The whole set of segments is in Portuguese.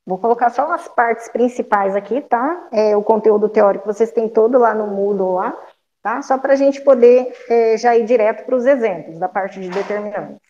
Vou colocar só as partes principais aqui, tá? O conteúdo teórico vocês têm todo lá no Moodle lá, tá? Só para a gente poder já ir direto para os exemplos da parte de determinantes.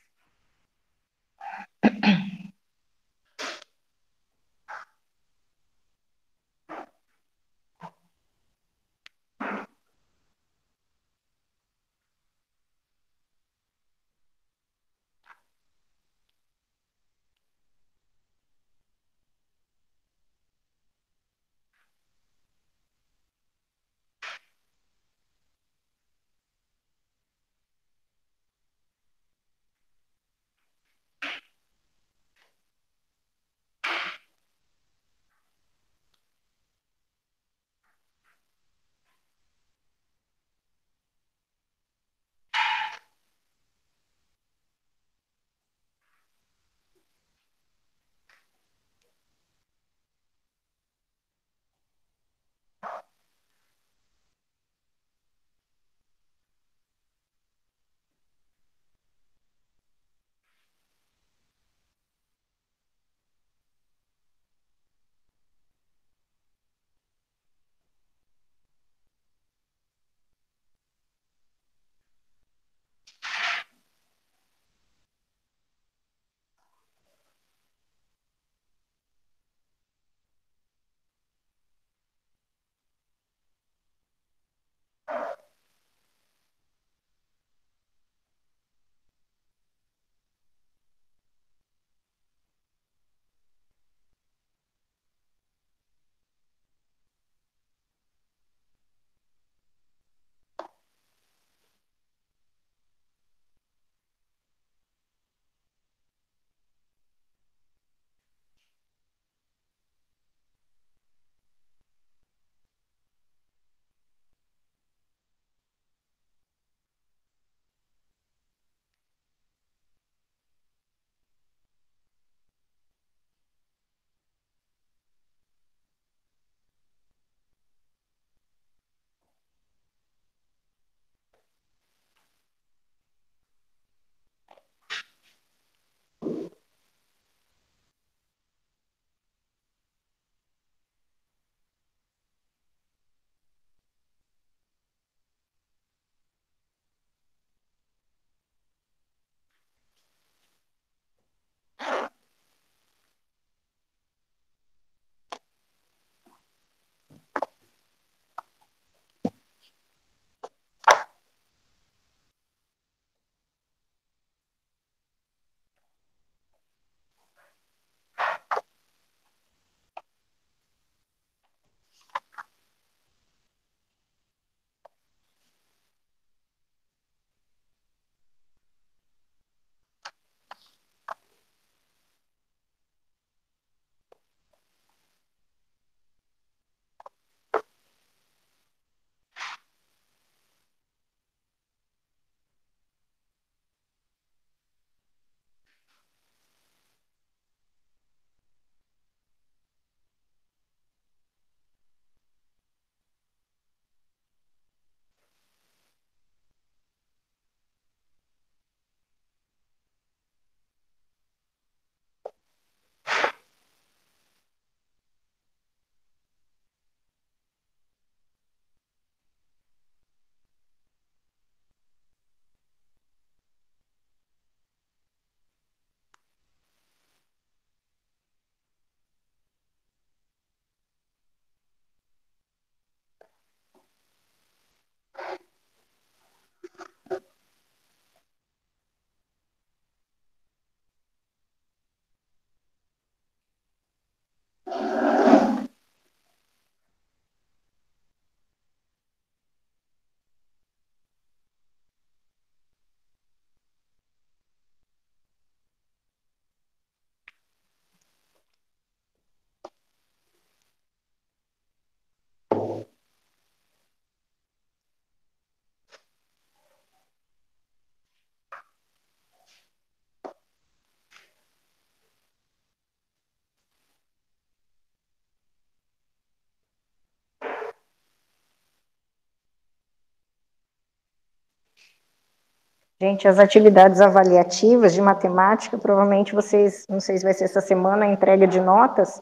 Gente, as atividades avaliativas de matemática, provavelmente vocês, não sei se vai ser essa semana, a entrega de notas,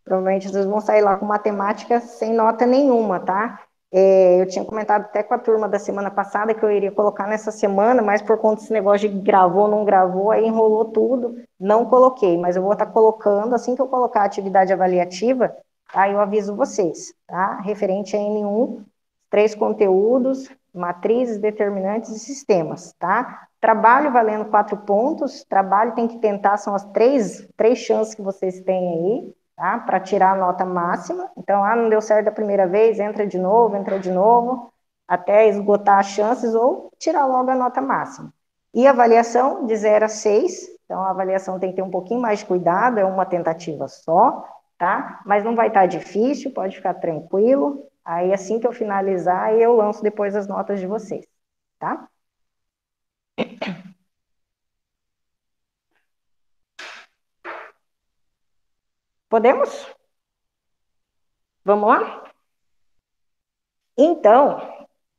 Provavelmente vocês vão sair lá com matemática sem nota nenhuma, tá? Eu tinha comentado até com a turma da semana passada que eu iria colocar nessa semana, mas por conta desse negócio de gravou, não gravou, aí enrolou tudo, não coloquei, mas eu vou estar colocando, assim que eu colocar a atividade avaliativa, aí eu aviso vocês, tá? Referente a N1, 3 conteúdos, matrizes, determinantes e sistemas, tá? Trabalho valendo 4 pontos, trabalho tem que tentar, são as três chances que vocês têm aí, tá? Para tirar a nota máxima. Então, não deu certo a primeira vez, entra de novo, até esgotar as chances ou tirar logo a nota máxima. E avaliação de 0 a 6, então a avaliação tem que ter um pouquinho mais de cuidado, é uma tentativa só, tá? Mas não vai estar difícil, pode ficar tranquilo. Aí, assim que eu finalizar, eu lanço depois as notas de vocês, tá? Podemos? Vamos lá? Então,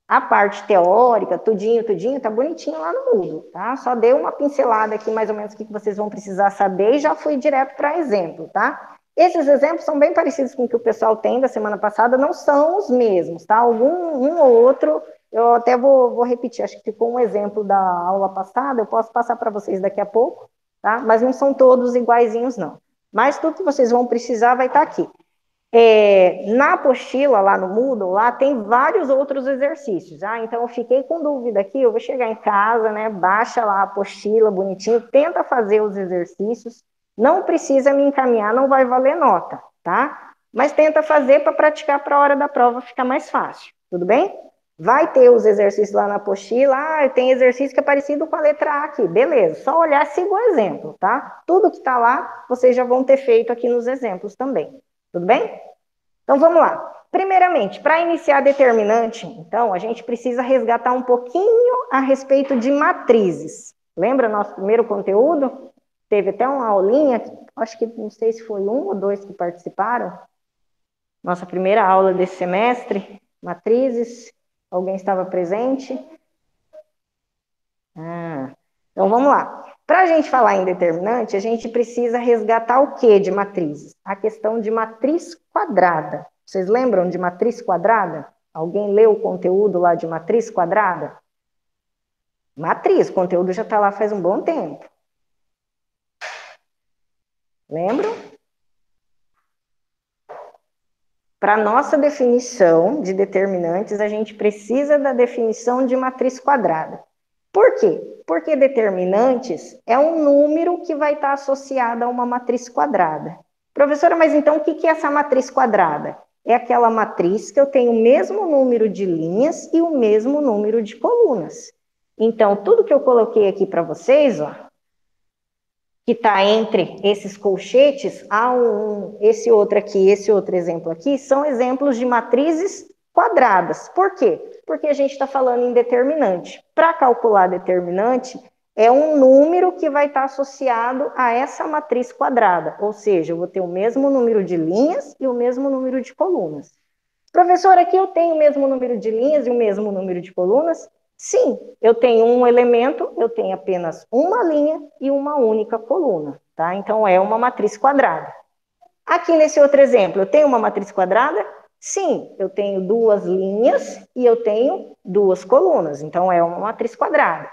a parte teórica, tudinho, tá bonitinho lá no Moodle, tá? Só dei uma pincelada aqui, mais ou menos, o que vocês vão precisar saber e já fui direto para exemplo, tá? Esses exemplos são bem parecidos com o que o pessoal tem da semana passada, não são os mesmos, tá? Um ou outro, eu até vou repetir, acho que ficou um exemplo da aula passada, eu posso passar para vocês daqui a pouco, tá? Mas não são todos iguaizinhos, não. Mas tudo que vocês vão precisar vai estar aqui. Na apostila, lá no Moodle, lá tem vários outros exercícios, então eu fiquei com dúvida aqui, eu vou chegar em casa, né, baixa lá a apostila bonitinho, tenta fazer os exercícios, não precisa me encaminhar, não vai valer nota, tá? Mas tenta fazer para praticar para a hora da prova ficar mais fácil, tudo bem? Vai ter os exercícios lá na apostila, tem exercício que é parecido com a letra A aqui, beleza, só olhar e siga o exemplo, tá? Tudo que está lá, vocês já vão ter feito aqui nos exemplos também. Tudo bem? Então, vamos lá. Primeiramente, para iniciar determinante, então, a gente precisa resgatar um pouquinho a respeito de matrizes. Lembra nosso primeiro conteúdo? Teve até uma aulinha, acho que não sei se foi 1 ou 2 que participaram. Nossa primeira aula desse semestre, matrizes. Alguém estava presente? Então, vamos lá. Para a gente falar em determinante, a gente precisa resgatar o que de matrizes? A questão de matriz quadrada. Vocês lembram de matriz quadrada? Alguém leu o conteúdo lá de matriz quadrada? Matriz, o conteúdo já está lá faz um bom tempo. Lembram? Para nossa definição de determinantes, a gente precisa da definição de matriz quadrada. Por quê? Porque determinantes é um número que vai estar associado a uma matriz quadrada. Professora, mas então o que é essa matriz quadrada? É aquela matriz que eu tenho o mesmo número de linhas e o mesmo número de colunas. Então, tudo que eu coloquei aqui para vocês, ó, que está entre esses colchetes, esse outro aqui, esse outro exemplo aqui, são exemplos de matrizes quadradas. Por quê? Porque a gente está falando em determinante. Para calcular determinante, é um número que vai estar associado a essa matriz quadrada, ou seja, eu vou ter o mesmo número de linhas e o mesmo número de colunas. Professor, aqui eu tenho o mesmo número de linhas e o mesmo número de colunas? Sim, eu tenho um elemento, eu tenho apenas uma linha e uma única coluna, tá? Então, é uma matriz quadrada. Aqui nesse outro exemplo, eu tenho uma matriz quadrada? Sim, eu tenho 2 linhas e eu tenho 2 colunas, então é uma matriz quadrada.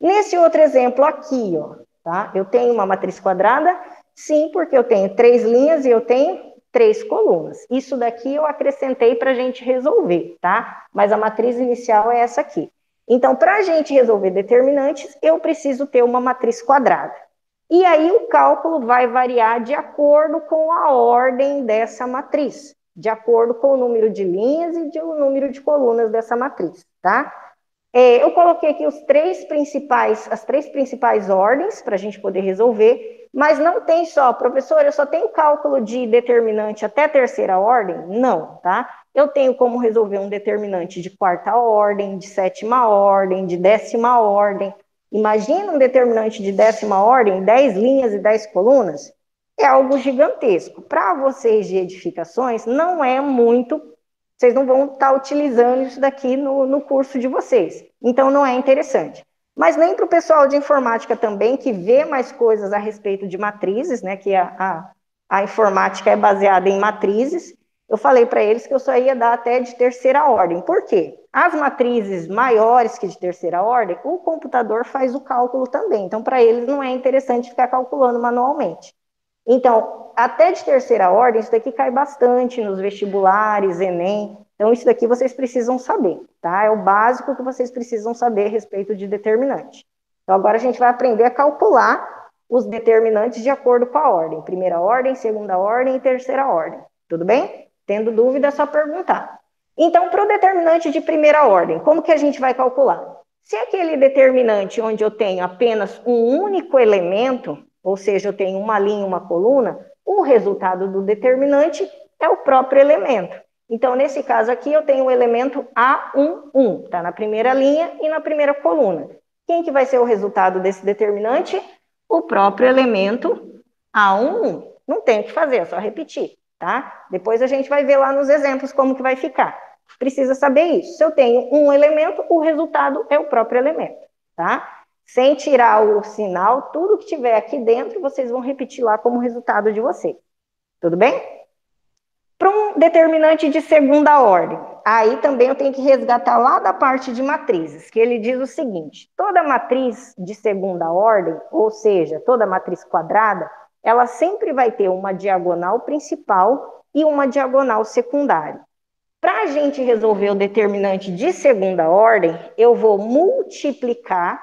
Nesse outro exemplo aqui, ó, tá? Eu tenho uma matriz quadrada? Sim, porque eu tenho 3 linhas e eu tenho 3 colunas. Isso daqui eu acrescentei para a gente resolver, tá? Mas a matriz inicial é essa aqui. Então, para a gente resolver determinantes, eu preciso ter uma matriz quadrada. E aí o cálculo vai variar de acordo com a ordem dessa matriz, de acordo com o número de linhas e o número de colunas dessa matriz, tá? Eu coloquei aqui as três principais ordens para a gente poder resolver, mas não tem só, professor, eu só tenho cálculo de determinante até terceira ordem? Não, tá? Eu tenho como resolver um determinante de quarta ordem, de sétima ordem, de 10ª ordem. Imagina um determinante de 10ª ordem, 10 linhas e 10 colunas? É algo gigantesco. Para vocês de edificações, não é muito. Vocês não vão estar utilizando isso daqui no curso de vocês. Então, não é interessante. Mas nem para o pessoal de informática também, que vê mais coisas a respeito de matrizes, né, que a a informática é baseada em matrizes, eu falei para eles que eu só ia dar até de terceira ordem. Por quê? As matrizes maiores que de terceira ordem, o computador faz o cálculo também. Então, para eles não é interessante ficar calculando manualmente. Então, até de terceira ordem, isso daqui cai bastante nos vestibulares, Enem. Então, isso daqui vocês precisam saber, tá? É o básico que vocês precisam saber a respeito de determinante. Então, agora a gente vai aprender a calcular os determinantes de acordo com a ordem. Primeira ordem, segunda ordem e terceira ordem. Tudo bem? Tendo dúvida, é só perguntar. Então, para o determinante de primeira ordem, como que a gente vai calcular? Se aquele determinante onde eu tenho apenas um único elemento, ou seja, eu tenho uma linha e uma coluna, o resultado do determinante é o próprio elemento. Então, nesse caso aqui, eu tenho o elemento A11, está na primeira linha e na primeira coluna. Quem que vai ser o resultado desse determinante? O próprio elemento A11. Não tem o que fazer, é só repetir, tá? Depois a gente vai ver lá nos exemplos como que vai ficar. Precisa saber isso. Se eu tenho um elemento, o resultado é o próprio elemento, tá? Sem tirar o sinal, tudo que tiver aqui dentro, vocês vão repetir lá como resultado de vocês. Tudo bem? Para um determinante de segunda ordem, aí também eu tenho que resgatar lá da parte de matrizes, que ele diz o seguinte: toda matriz de segunda ordem, ou seja, toda matriz quadrada, ela sempre vai ter uma diagonal principal e uma diagonal secundária. Para a gente resolver o determinante de segunda ordem, eu vou multiplicar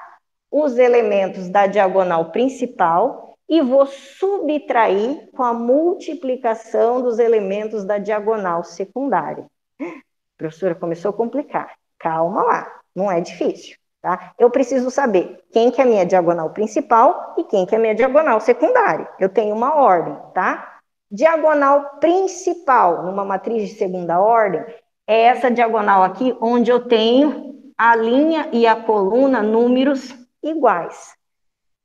os elementos da diagonal principal e vou subtrair com a multiplicação dos elementos da diagonal secundária. Professora, começou a complicar. Calma lá, não é difícil, tá? Eu preciso saber quem que é a minha diagonal principal e quem que é a minha diagonal secundária. Eu tenho uma ordem, tá? Diagonal principal, numa matriz de segunda ordem, é essa diagonal aqui, onde eu tenho a linha e a coluna números iguais.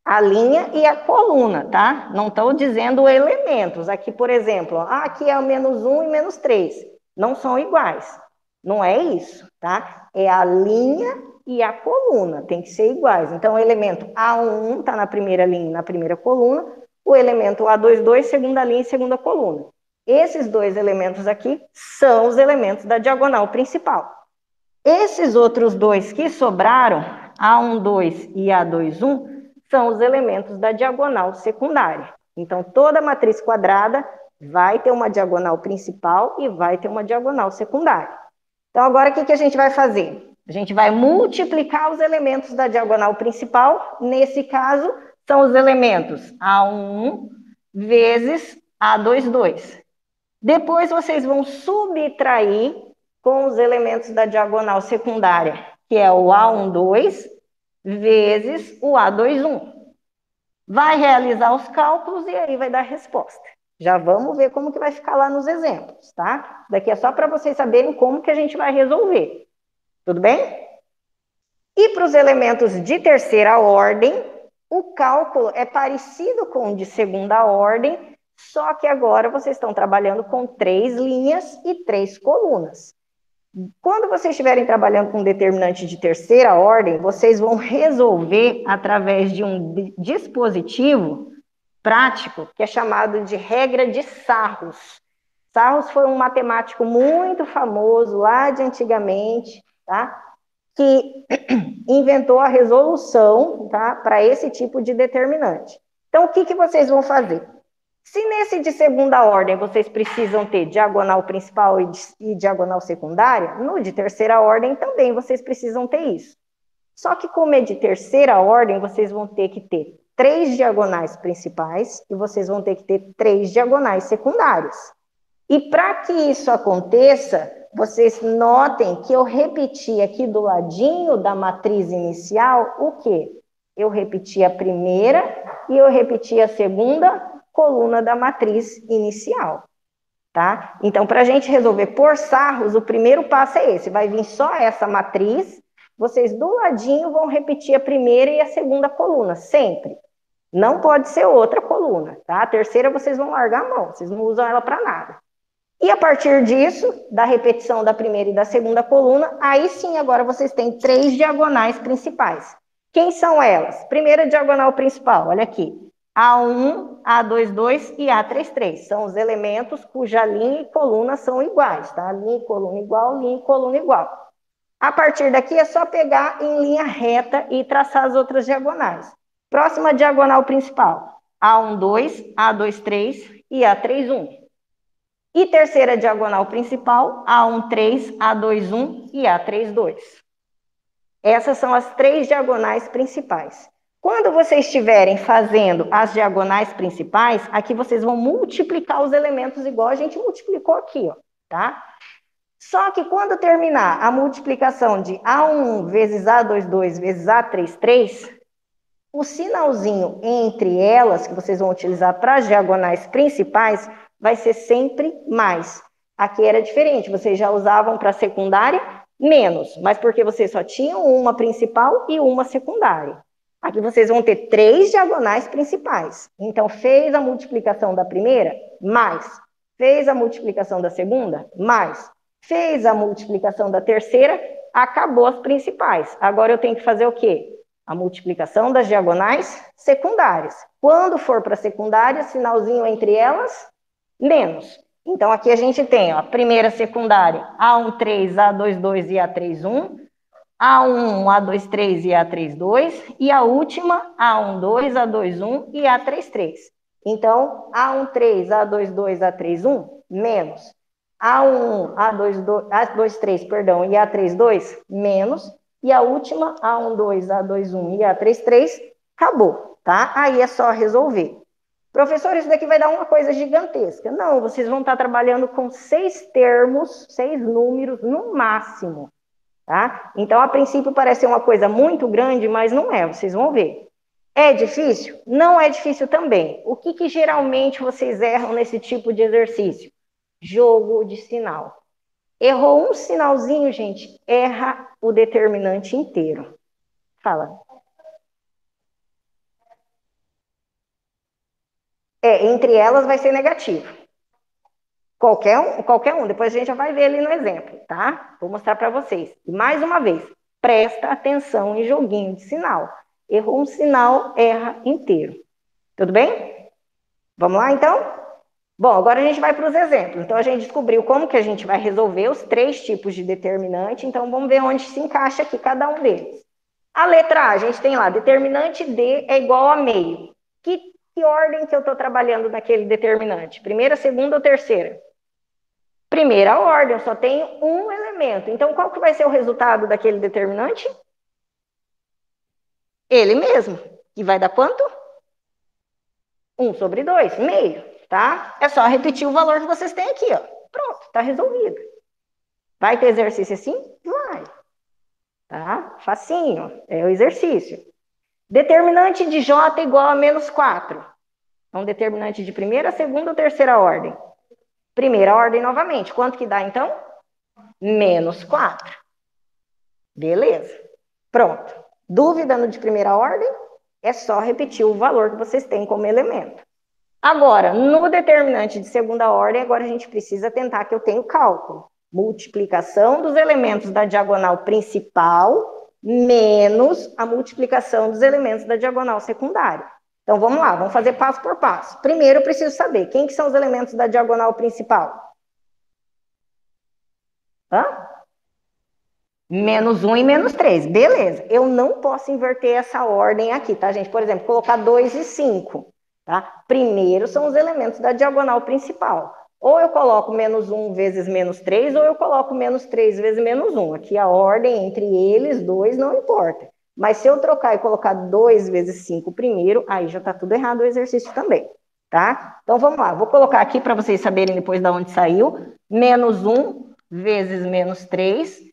A linha e a coluna, tá? Não estou dizendo elementos. Aqui, por exemplo, aqui é o -1 e -3. Não são iguais. Não é isso, tá? É a linha e a coluna, tem que ser iguais. Então, o elemento A11 está na primeira linha e na primeira coluna, o elemento A22, segunda linha e segunda coluna. Esses dois elementos aqui são os elementos da diagonal principal. Esses outros dois que sobraram, A12 e A21, são os elementos da diagonal secundária. Então, toda matriz quadrada vai ter uma diagonal principal e vai ter uma diagonal secundária. Então, agora o que a gente vai fazer? A gente vai multiplicar os elementos da diagonal principal. Nesse caso, são os elementos A11 vezes A22. Depois, vocês vão subtrair com os elementos da diagonal secundária, que é o A12 vezes o A21. Vai realizar os cálculos e aí vai dar a resposta. Já vamos ver como que vai ficar lá nos exemplos, tá? Daqui é só para vocês saberem como que a gente vai resolver. Tudo bem? E para os elementos de terceira ordem, o cálculo é parecido com o de segunda ordem, só que agora vocês estão trabalhando com 3 linhas e 3 colunas. Quando vocês estiverem trabalhando com determinante de terceira ordem, vocês vão resolver através de um dispositivo prático que é chamado de regra de Sarrus. Sarrus foi um matemático muito famoso lá de antigamente, tá? Que inventou a resolução, tá? Para esse tipo de determinante. Então, o que vocês vão fazer? Se nesse de segunda ordem vocês precisam ter diagonal principal e diagonal secundária, no de terceira ordem também vocês precisam ter isso. Só que como é de terceira ordem, vocês vão ter que ter 3 diagonais principais e vocês vão ter que ter 3 diagonais secundárias. E para que isso aconteça, vocês notem que eu repeti aqui do ladinho da matriz inicial o quê? Eu repeti a primeira e eu repeti a segunda coluna da matriz inicial, tá? Então, para a gente resolver por Sarrus, o primeiro passo é esse, vai vir só essa matriz, vocês do ladinho vão repetir a primeira e a segunda coluna, sempre. Não pode ser outra coluna, tá? A terceira vocês vão largar a mão, vocês não usam ela para nada. E a partir disso, da repetição da primeira e da segunda coluna, aí sim agora vocês têm 3 diagonais principais. Quem são elas? Primeira diagonal principal, olha aqui. A1, A22 e A33. São os elementos cuja linha e coluna são iguais, tá? Linha e coluna igual, linha e coluna igual. A partir daqui é só pegar em linha reta e traçar as outras diagonais. Próxima diagonal principal, A12, A23 e A31. E terceira diagonal principal, A13, A21 e A32. Essas são as três diagonais principais. Quando vocês estiverem fazendo as diagonais principais, aqui vocês vão multiplicar os elementos igual a gente multiplicou aqui, ó, tá? Só que quando terminar a multiplicação de A1 vezes A22 vezes A33, o sinalzinho entre elas, que vocês vão utilizar para as diagonais principais, vai ser sempre mais. Aqui era diferente, vocês já usavam para secundária menos, mas porque vocês só tinham uma principal e uma secundária. Aqui vocês vão ter três diagonais principais. Então, fez a multiplicação da primeira, mais. Fez a multiplicação da segunda, mais. Fez a multiplicação da terceira, acabou as principais. Agora eu tenho que fazer o quê? A multiplicação das diagonais secundárias. Quando for para a secundária, sinalzinho entre elas, menos. Então, aqui a gente tem ó, a primeira secundária, A13, A22 e A31, A1, A23 e A32, e a última, A12, A21 e A33. Então, A13, A22, A31, menos. A1, A23, perdão, e A32, menos. E a última, A12, A21 e A33, acabou, tá? Aí é só resolver. Professor, isso daqui vai dar uma coisa gigantesca. Não, vocês vão estar trabalhando com 6 termos, 6 números no máximo, tá? Então, a princípio, parece ser uma coisa muito grande, mas não é, vocês vão ver. É difícil? Não é difícil também. O que geralmente vocês erram nesse tipo de exercício? Jogo de sinal. Errou um sinalzinho, gente, erra o determinante inteiro. Fala. Entre elas vai ser negativo. Qualquer um. Depois a gente já vai ver ali no exemplo, tá? Vou mostrar para vocês. E mais uma vez, presta atenção em joguinho de sinal. Errou um sinal, erra inteiro. Tudo bem? Vamos lá, então? Bom, agora a gente vai para os exemplos. Então, a gente descobriu como que a gente vai resolver os 3 tipos de determinante. Então, vamos ver onde se encaixa aqui cada um deles. A letra A, a gente tem lá, determinante D é igual a meio. Que ordem que eu estou trabalhando naquele determinante? Primeira, segunda ou terceira? Primeira ordem, eu só tenho um elemento. Então, qual que vai ser o resultado daquele determinante? Ele mesmo. E vai dar quanto? 1 sobre 2, meio, tá? É só repetir o valor que vocês têm aqui, ó. Pronto, tá resolvido. Vai ter exercício assim? Vai. Tá? Facinho, é o exercício. Determinante de J igual a menos 4. É um determinante de primeira, segunda ou terceira ordem? Primeira ordem novamente. Quanto que dá, então? Menos 4. Beleza. Pronto. Dúvida no de primeira ordem? É só repetir o valor que vocês têm como elemento. Agora, no determinante de segunda ordem, agora a gente precisa tentar que eu tenha o cálculo. Multiplicação dos elementos da diagonal principal menos a multiplicação dos elementos da diagonal secundária. Então, vamos lá, vamos fazer passo por passo. Primeiro, eu preciso saber quem que são os elementos da diagonal principal. Hã? Menos 1 e menos 3. Beleza. Eu não posso inverter essa ordem aqui, tá, gente? Por exemplo, colocar 2 e 5. Tá? Primeiro são os elementos da diagonal principal. Ou eu coloco menos 1 vezes menos 3, ou eu coloco menos 3 vezes menos 1. Aqui a ordem entre eles dois não importa. Mas se eu trocar e colocar 2 vezes 5 primeiro, aí já está tudo errado o exercício também. Tá? Então vamos lá, vou colocar aqui para vocês saberem depois de onde saiu. Menos 1 vezes menos 3.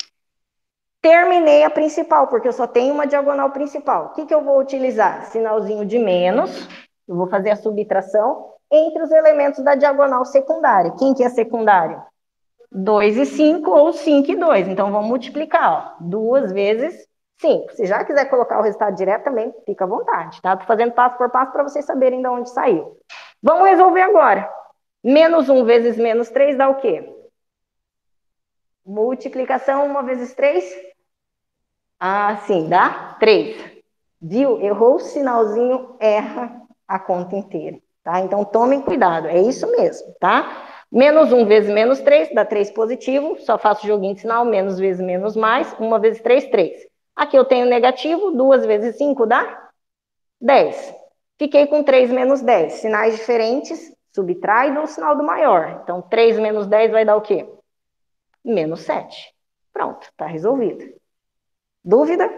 Terminei a principal, porque eu só tenho uma diagonal principal. O que, que eu vou utilizar? Sinalzinho de menos. Eu vou fazer a subtração entre os elementos da diagonal secundária. Quem que é secundário? 2 e 5 ou 5 e 2. Então, vamos multiplicar. Ó. 2 vezes 5. Se já quiser colocar o resultado direto também, fica à vontade. Tá? Estou fazendo passo por passo para vocês saberem de onde saiu. Vamos resolver agora. Menos 1 vezes menos 3 dá o quê? Multiplicação 1 vezes 3? Ah, sim, dá 3. Viu? Errou o sinalzinho, erra a conta inteira, tá? Então, tomem cuidado, é isso mesmo, tá? Menos 1 vezes menos 3 dá 3 positivo, só faço joguinho de sinal, menos vezes menos mais, 1 vezes 3, 3. Aqui eu tenho negativo, 2 vezes 5 dá 10. Fiquei com 3 menos 10. Sinais diferentes, subtrai e dou o sinal do maior. Então, 3 menos 10 vai dar o quê? Menos 7. Pronto, tá resolvido. Dúvida?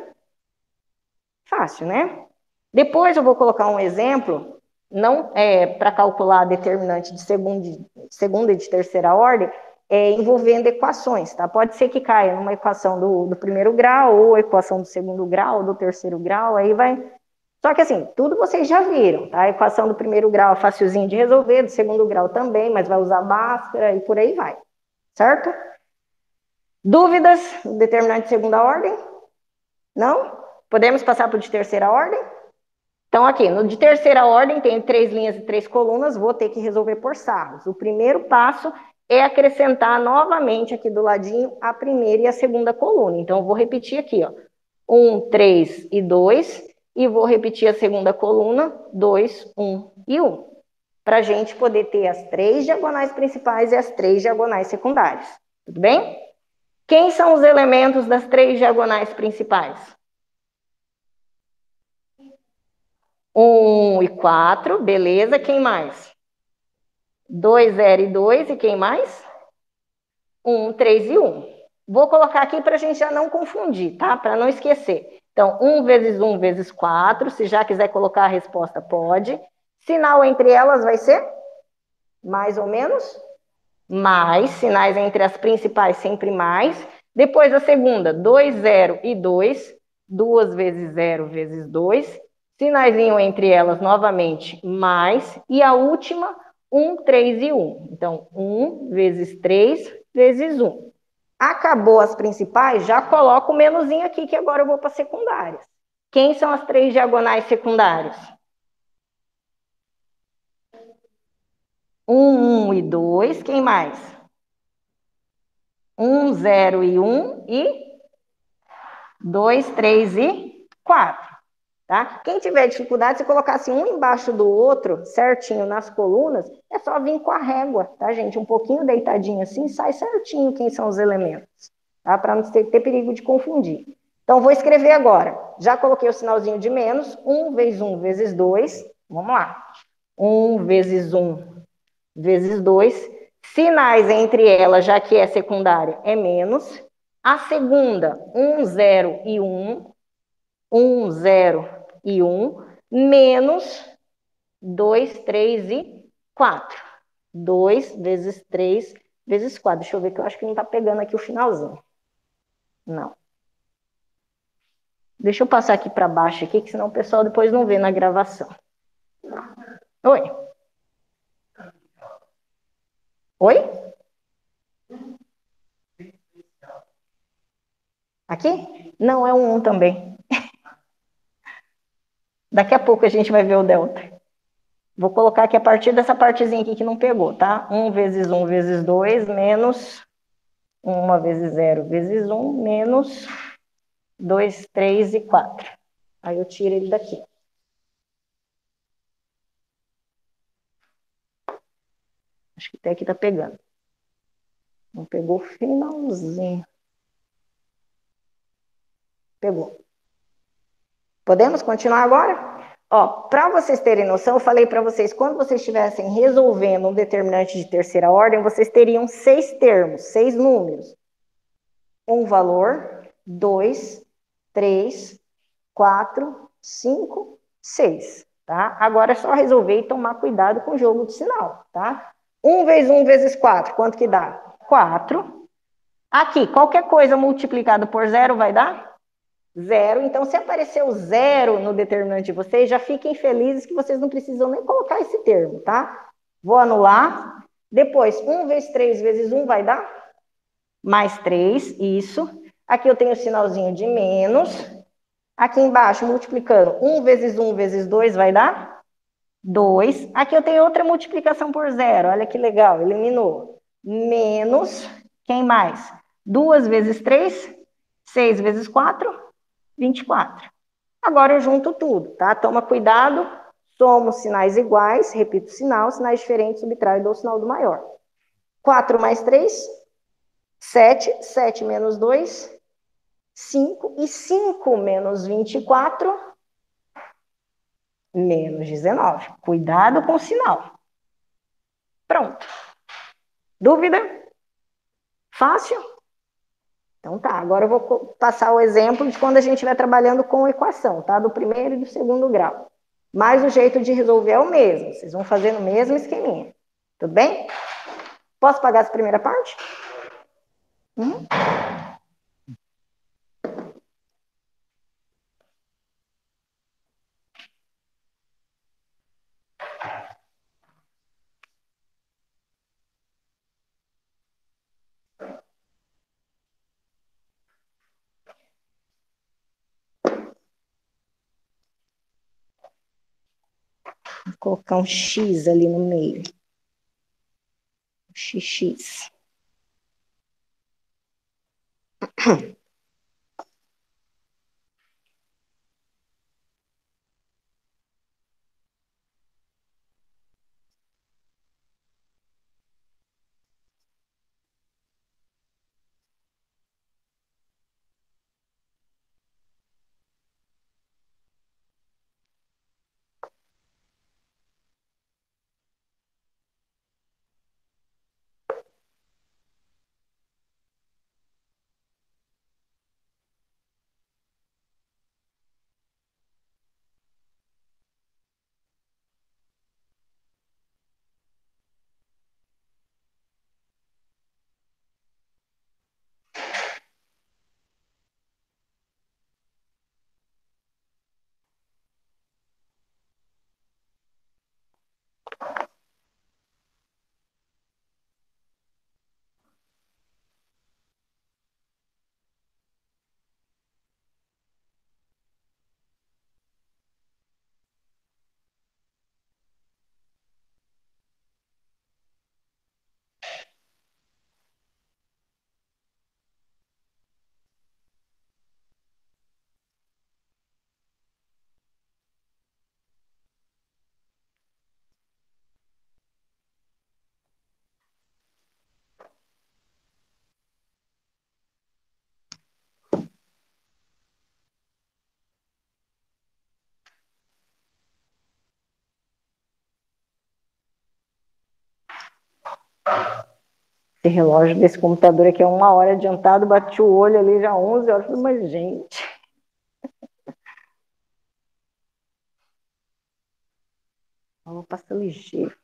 Fácil, né? Depois eu vou colocar um exemplo, não para calcular a determinante de segunda e de terceira ordem, envolvendo equações, tá? Pode ser que caia numa equação do primeiro grau, ou equação do segundo grau, ou do terceiro grau, aí vai. Só que assim, tudo vocês já viram, tá? A equação do primeiro grau é facilzinho de resolver, do segundo grau também, mas vai usar Bhaskara e por aí vai, certo? Dúvidas? Determinante de segunda ordem? Não? Podemos passar para o de terceira ordem? Então, aqui, no de terceira ordem, tem 3 linhas e 3 colunas, vou ter que resolver por sarros. O primeiro passo é acrescentar novamente aqui do ladinho a primeira e a segunda coluna. Então, eu vou repetir aqui, ó. 1, 3 e 2, e vou repetir a segunda coluna, 2, 1 e 1. Para a gente poder ter as 3 diagonais principais e as 3 diagonais secundárias. Tudo bem? Quem são os elementos das 3 diagonais principais? 1 e 4, beleza. Quem mais? 2, 0 e 2, e quem mais? 1, 3 e 1. Vou colocar aqui para a gente já não confundir, tá? Para não esquecer. Então, 1 vezes 1 vezes 4, se já quiser colocar a resposta, pode. Sinal entre elas vai ser? Mais ou menos? Mais, sinais entre as principais sempre mais. Depois a segunda, 2, 0 e 2. 2 vezes 0 vezes 2. Sinaizinho entre elas novamente, mais. E a última, 1, 3 e 1. Então, 1 vezes 3 vezes 1. Acabou as principais, já coloco o menuzinho aqui, que agora eu vou para secundárias. Quem são as 3 diagonais secundárias? 1, 1 e 2. Quem mais? 1, 0 e 1 e 2, 3 e 4. Tá? Quem tiver dificuldade, se colocasse um embaixo do outro, certinho nas colunas, é só vir com a régua, tá, gente? Um pouquinho deitadinho assim, sai certinho quem são os elementos, tá? Para não ter perigo de confundir. Então, vou escrever agora. Já coloquei o sinalzinho de menos. 1 vezes 1 vezes 2. Vamos lá. 1 vezes 1 vezes 2. Sinais entre elas, já que é secundária, é menos. A segunda, 1, 0 e 1. 1, 0 e 1, menos 2, 3 e 4. 2 vezes 3 vezes 4. Deixa eu ver que eu acho que não está pegando aqui o finalzinho. Não. Deixa eu passar aqui para baixo, aqui, que senão o pessoal depois não vê na gravação. Oi? Oi? Aqui? Não, é um 1 também. Daqui a pouco a gente vai ver o delta. Vou colocar aqui a partir dessa partezinha aqui que não pegou, tá? 1 vezes 1 vezes 2, menos 1 vezes 0 vezes 1, menos 2, 3 e 4. Aí eu tiro ele daqui. Acho que até aqui tá pegando. Não pegou o finalzinho. Pegou. Podemos continuar agora? Ó, para vocês terem noção, eu falei para vocês, quando vocês estivessem resolvendo um determinante de terceira ordem, vocês teriam 6 termos, 6 números. Um valor, 2, 3, 4, 5, 6, tá? Agora é só resolver e tomar cuidado com o jogo de sinal, tá? 1 vezes 1 vezes 4, quanto que dá? 4. Aqui, qualquer coisa multiplicado por 0 vai dar? 0. Então, se aparecer o 0 no determinante de vocês, já fiquem felizes que vocês não precisam nem colocar esse termo, tá? Vou anular. Depois, 1 vezes 3 vezes 1 vai dar? Mais 3, isso. Aqui eu tenho o sinalzinho de menos. Aqui embaixo, multiplicando, 1 vezes 1 vezes 2 vai dar? 2. Aqui eu tenho outra multiplicação por 0. Olha que legal, eliminou. Menos, quem mais? 2 vezes 3, 6 vezes 4, 24. Agora eu junto tudo, tá? Toma cuidado, Somos sinais iguais, repito o sinal, sinais diferentes, subtraio e dou o sinal do maior. 4 mais 3, 7. 7 menos 2, 5. E 5 menos 24, menos 19. Cuidado com o sinal. Pronto. Dúvida? Fácil? Então tá, agora eu vou passar o exemplo de quando a gente estiver trabalhando com equação, tá? Do primeiro e do segundo grau. Mas o jeito de resolver é o mesmo, vocês vão fazer no mesmo esqueminha. Tudo bem? Posso pagar essa primeira parte? Uhum. Vou colocar um X ali no meio. XX. Esse relógio desse computador aqui é 1 hora adiantado, bati o olho ali já 11 horas, mas gente... Vou passar ligeiro.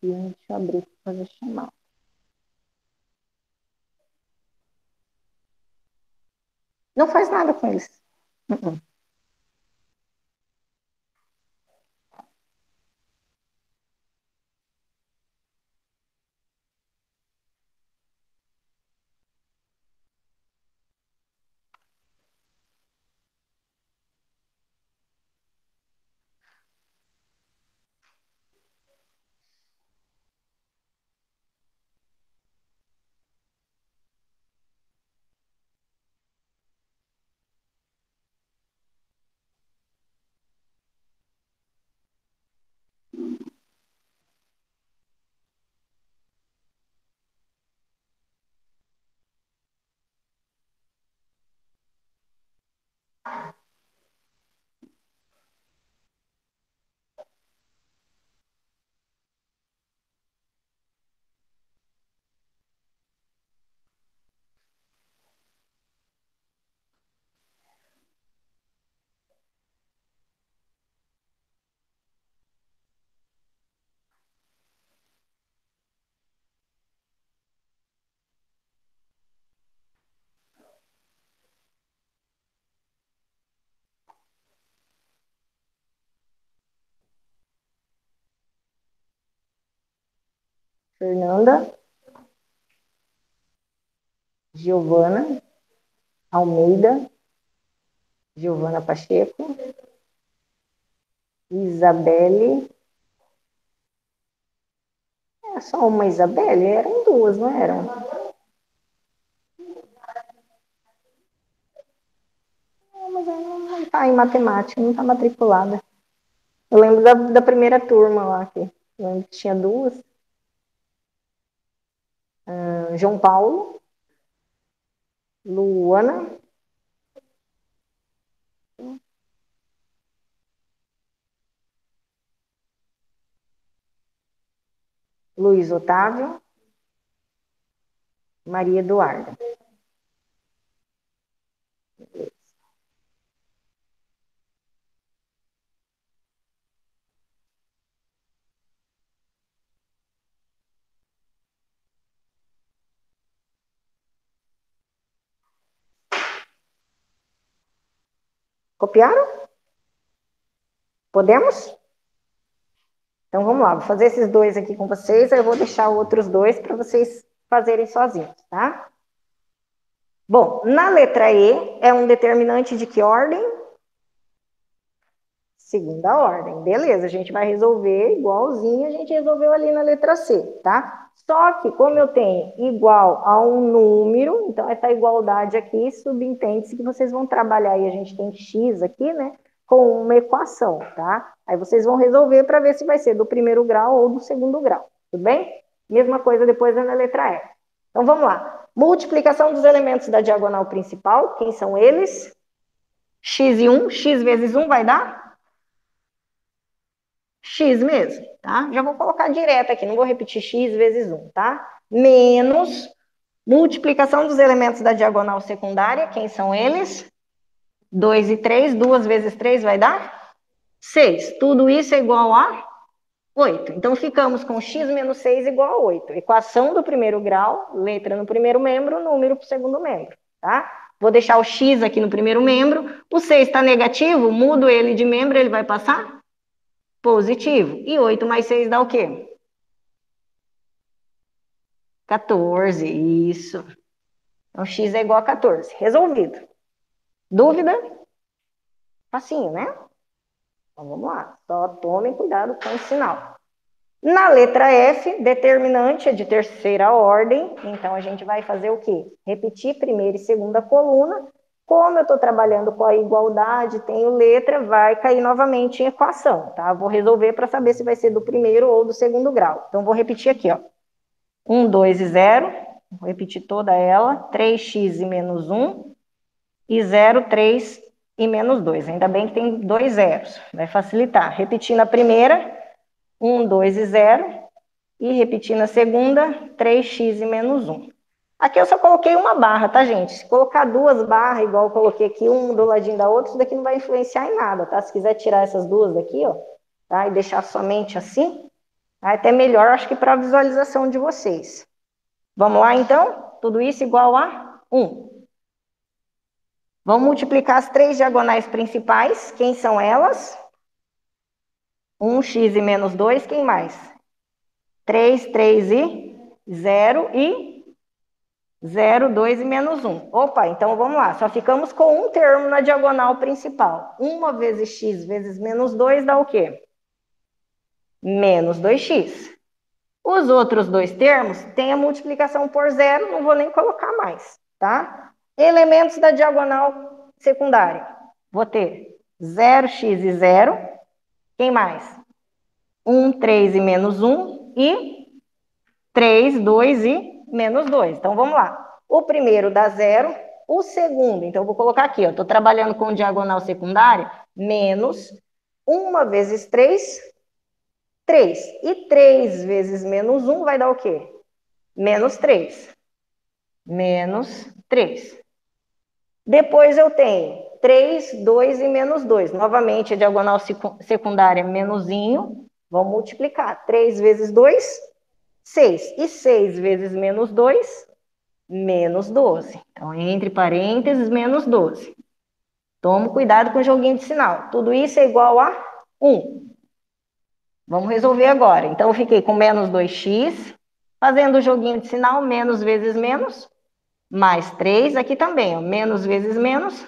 Deixa eu abrir para fazer chamar. Não faz nada com eles. Uh-uh. Fernanda, Giovana, Almeida, Giovana Pacheco, Isabelle. É só uma Isabelle? Eram duas, não eram? Não, mas ela não está em matemática, não está matriculada. Eu lembro da primeira turma lá, que eu lembro que tinha duas. João Paulo, Luana, Luiz Otávio, Maria Eduarda. Copiaram? Podemos? Então vamos lá, vou fazer esses dois aqui com vocês, aí eu vou deixar outros dois para vocês fazerem sozinhos, tá? Bom, na letra E é um determinante de que ordem? Segunda ordem. Beleza, a gente vai resolver igualzinho a gente resolveu ali na letra C, tá? Só que como eu tenho igual a um número, então essa igualdade aqui subentende-se que vocês vão trabalhar, e a gente tem x aqui, né, com uma equação, tá? Aí vocês vão resolver para ver se vai ser do primeiro grau ou do segundo grau, tudo bem? Mesma coisa depois na letra E. Então vamos lá. Multiplicação dos elementos da diagonal principal, quem são eles? X e 1, x vezes 1 vai dar? X mesmo, tá? Já vou colocar direto aqui, não vou repetir x vezes 1, tá? Menos multiplicação dos elementos da diagonal secundária, quem são eles? 2 e 3, 2 vezes 3 vai dar? 6. Tudo isso é igual a 8. Então, ficamos com x menos 6 igual a 8. Equação do primeiro grau, letra no primeiro membro, número para o segundo membro, tá? Vou deixar o x aqui no primeiro membro. O 6 está negativo, mudo ele de membro, ele vai passar? Positivo. E 8 mais 6 dá o quê? 14, isso. Então, x é igual a 14. Resolvido. Dúvida? Facinho, né? Então, vamos lá. Só tomem cuidado com o sinal. Na letra F, determinante é de terceira ordem. Então, a gente vai fazer o quê? Repetir primeira e segunda coluna. Como eu estou trabalhando com a igualdade, tenho letra, vai cair novamente em equação, tá? Vou resolver para saber se vai ser do primeiro ou do segundo grau. Então, vou repetir aqui, ó. 1, 2 e 0. Vou repetir toda ela. 3x e menos 1. E 0, 3 e menos 2. Ainda bem que tem dois zeros. Vai facilitar. Repetindo a primeira, 1, 2 e 0. E repetindo a segunda, 3x e menos 1. Aqui eu só coloquei uma barra, tá, gente? Se colocar duas barras, igual eu coloquei aqui, um do ladinho da outra, isso daqui não vai influenciar em nada, tá? Se quiser tirar essas duas daqui, ó, tá? E deixar somente assim, tá? Até melhor, acho que para a visualização de vocês. Vamos lá, então? Tudo isso igual a 1. Vamos multiplicar as três diagonais principais. Quem são elas? 1x e menos 2, quem mais? 3, 3 e 0 e 0, 2 e menos 1. Opa, então vamos lá. Só ficamos com um termo na diagonal principal. 1 vezes x vezes menos 2 dá o quê? Menos 2x. Os outros dois termos têm a multiplicação por zero, não vou nem colocar mais, tá? Elementos da diagonal secundária. Vou ter 0x e 0. Quem mais? 1, 3 e menos 1. E 3, 2 e menos 2. Então, vamos lá. O primeiro dá 0. O segundo, então, eu vou colocar aqui, ó. Estou trabalhando com diagonal secundária. Menos 1 vezes 3, 3. E 3 vezes menos 1 vai dar o quê? Menos 3. Menos 3. Depois eu tenho 3, 2 e menos 2. Novamente, a diagonal secundária menusinho. Vamos multiplicar. 3 vezes 2, 6. E 6 vezes menos 2, menos 12. Então, entre parênteses, menos 12. Toma cuidado com o joguinho de sinal. Tudo isso é igual a 1. Vamos resolver agora. Então, eu fiquei com menos 2x Fazendo o joguinho de sinal, menos vezes menos, mais 3, aqui também, ó, menos vezes menos,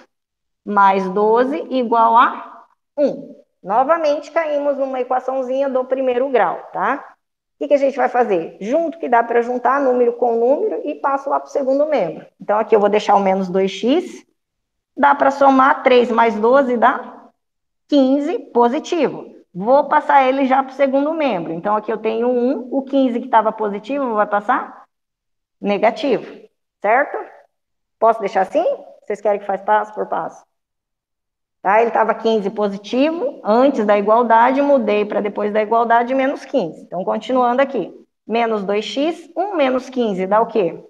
mais 12 igual a 1. Novamente, caímos numa equaçãozinha do primeiro grau, tá? O que a gente vai fazer? Junto, que dá para juntar número com número e passo lá para o segundo membro. Então, aqui eu vou deixar o menos 2x, dá para somar 3 mais 12, dá 15 positivo. Vou passar ele já para o segundo membro. Então, aqui eu tenho 1, o 15 que estava positivo vai passar negativo, certo? Posso deixar assim? Vocês querem que faça passo por passo? Tá? Ele estava 15 positivo, antes da igualdade, mudei para depois da igualdade, menos 15. Então, continuando aqui. Menos 2x, 1 menos 15 dá o quê?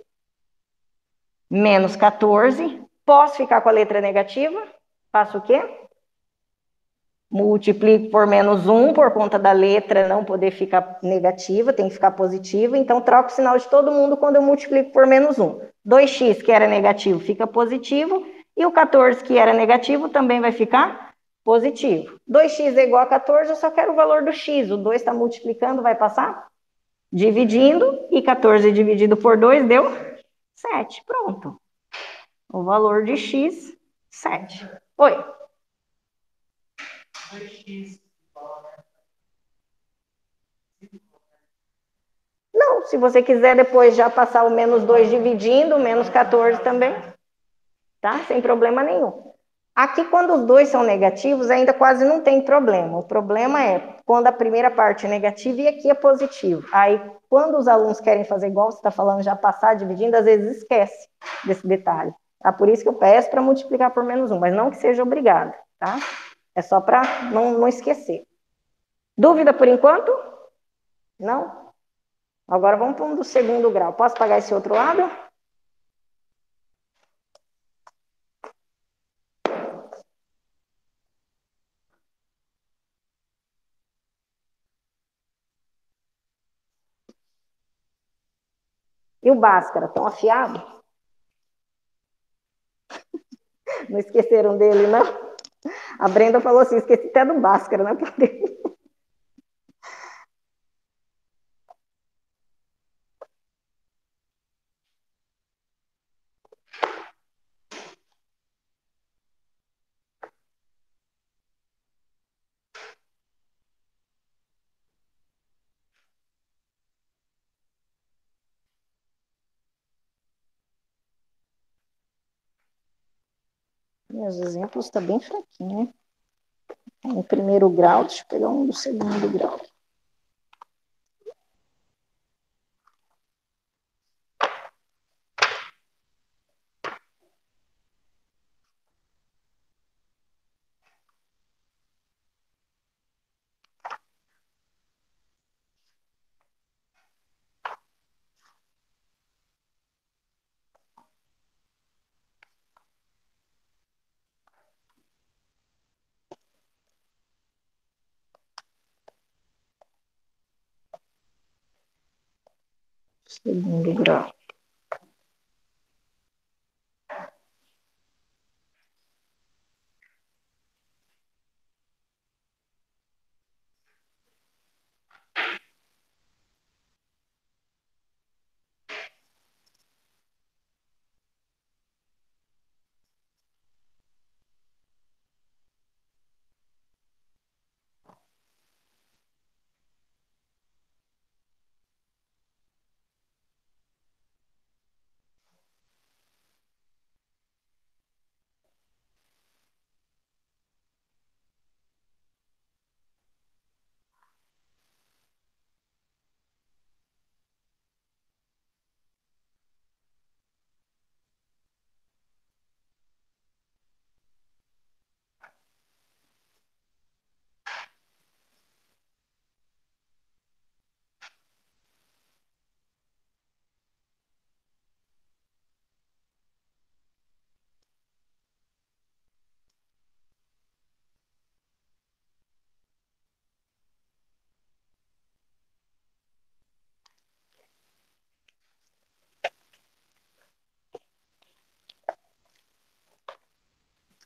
Menos 14. Posso ficar com a letra negativa? Faço o quê? Multiplico por menos 1, por conta da letra não poder ficar negativa, tem que ficar positiva. Então, troco o sinal de todo mundo quando eu multiplico por menos 1. 2x, que era negativo, fica positivo. E o 14, que era negativo, também vai ficar positivo. 2x é igual a 14, eu só quero o valor do x. O 2 está multiplicando, vai passar? Dividindo. E 14 dividido por 2 deu 7. Pronto. O valor de x, 7. Oi. Não, se você quiser depois já passar o menos 2 dividindo, menos 14 também, tá? Sem problema nenhum. Aqui, quando os dois são negativos, ainda quase não tem problema. O problema é quando a primeira parte é negativa e aqui é positivo. Aí, quando os alunos querem fazer igual você está falando, já passar dividindo, às vezes esquece desse detalhe. Tá? Por isso que eu peço para multiplicar por menos 1, mas não que seja obrigado, tá? É só para não esquecer. Dúvida por enquanto? Não? Agora vamos para um do segundo grau. Posso pagar esse outro lado? E o Bhaskara, tão afiado? Não esqueceram dele, não? A Brenda falou assim, esqueci até do Bhaskara, né? Meus exemplos estão bem fraquinhos, né? No primeiro grau, deixa eu pegar um do segundo grau. Segundo grau.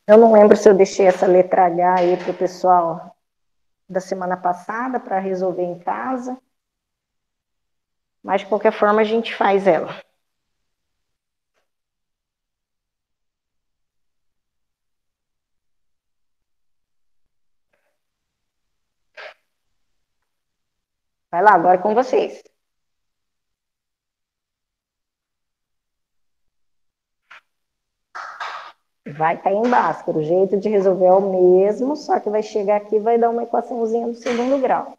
Eu não lembro se eu deixei essa letra H aí para o pessoal da semana passada para resolver em casa. Mas de qualquer forma a gente faz ela. Vai lá, agora é com vocês. Vai cair em Bhaskara. O jeito de resolver é o mesmo, só que vai chegar aqui e vai dar uma equaçãozinha do segundo grau.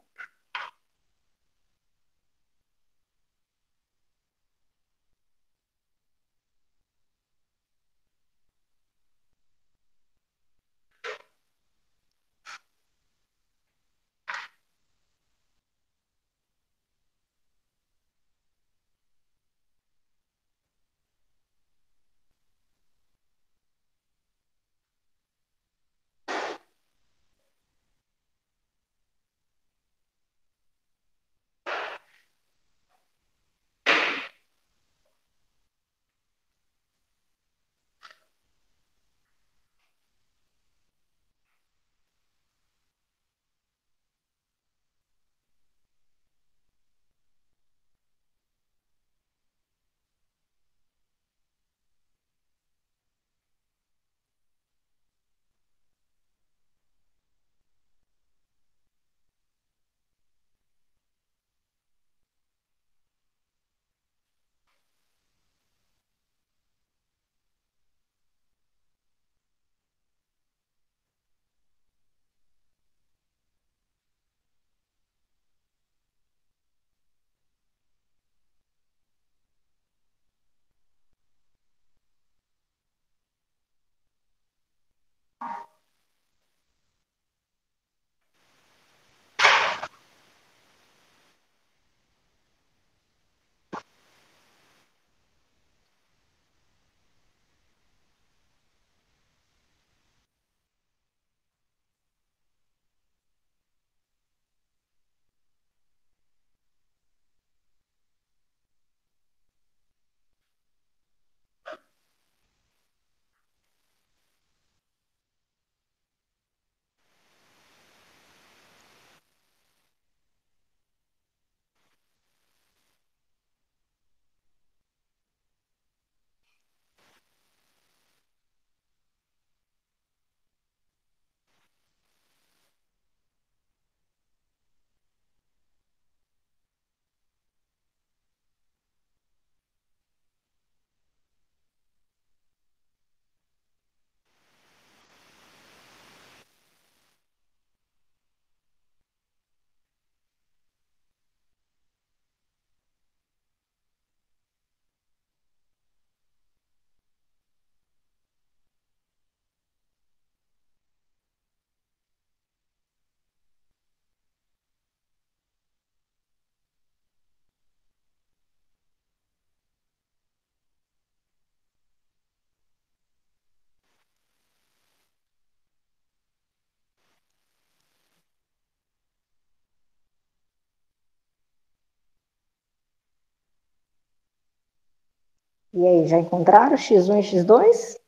E aí, já encontraram x1 e x2?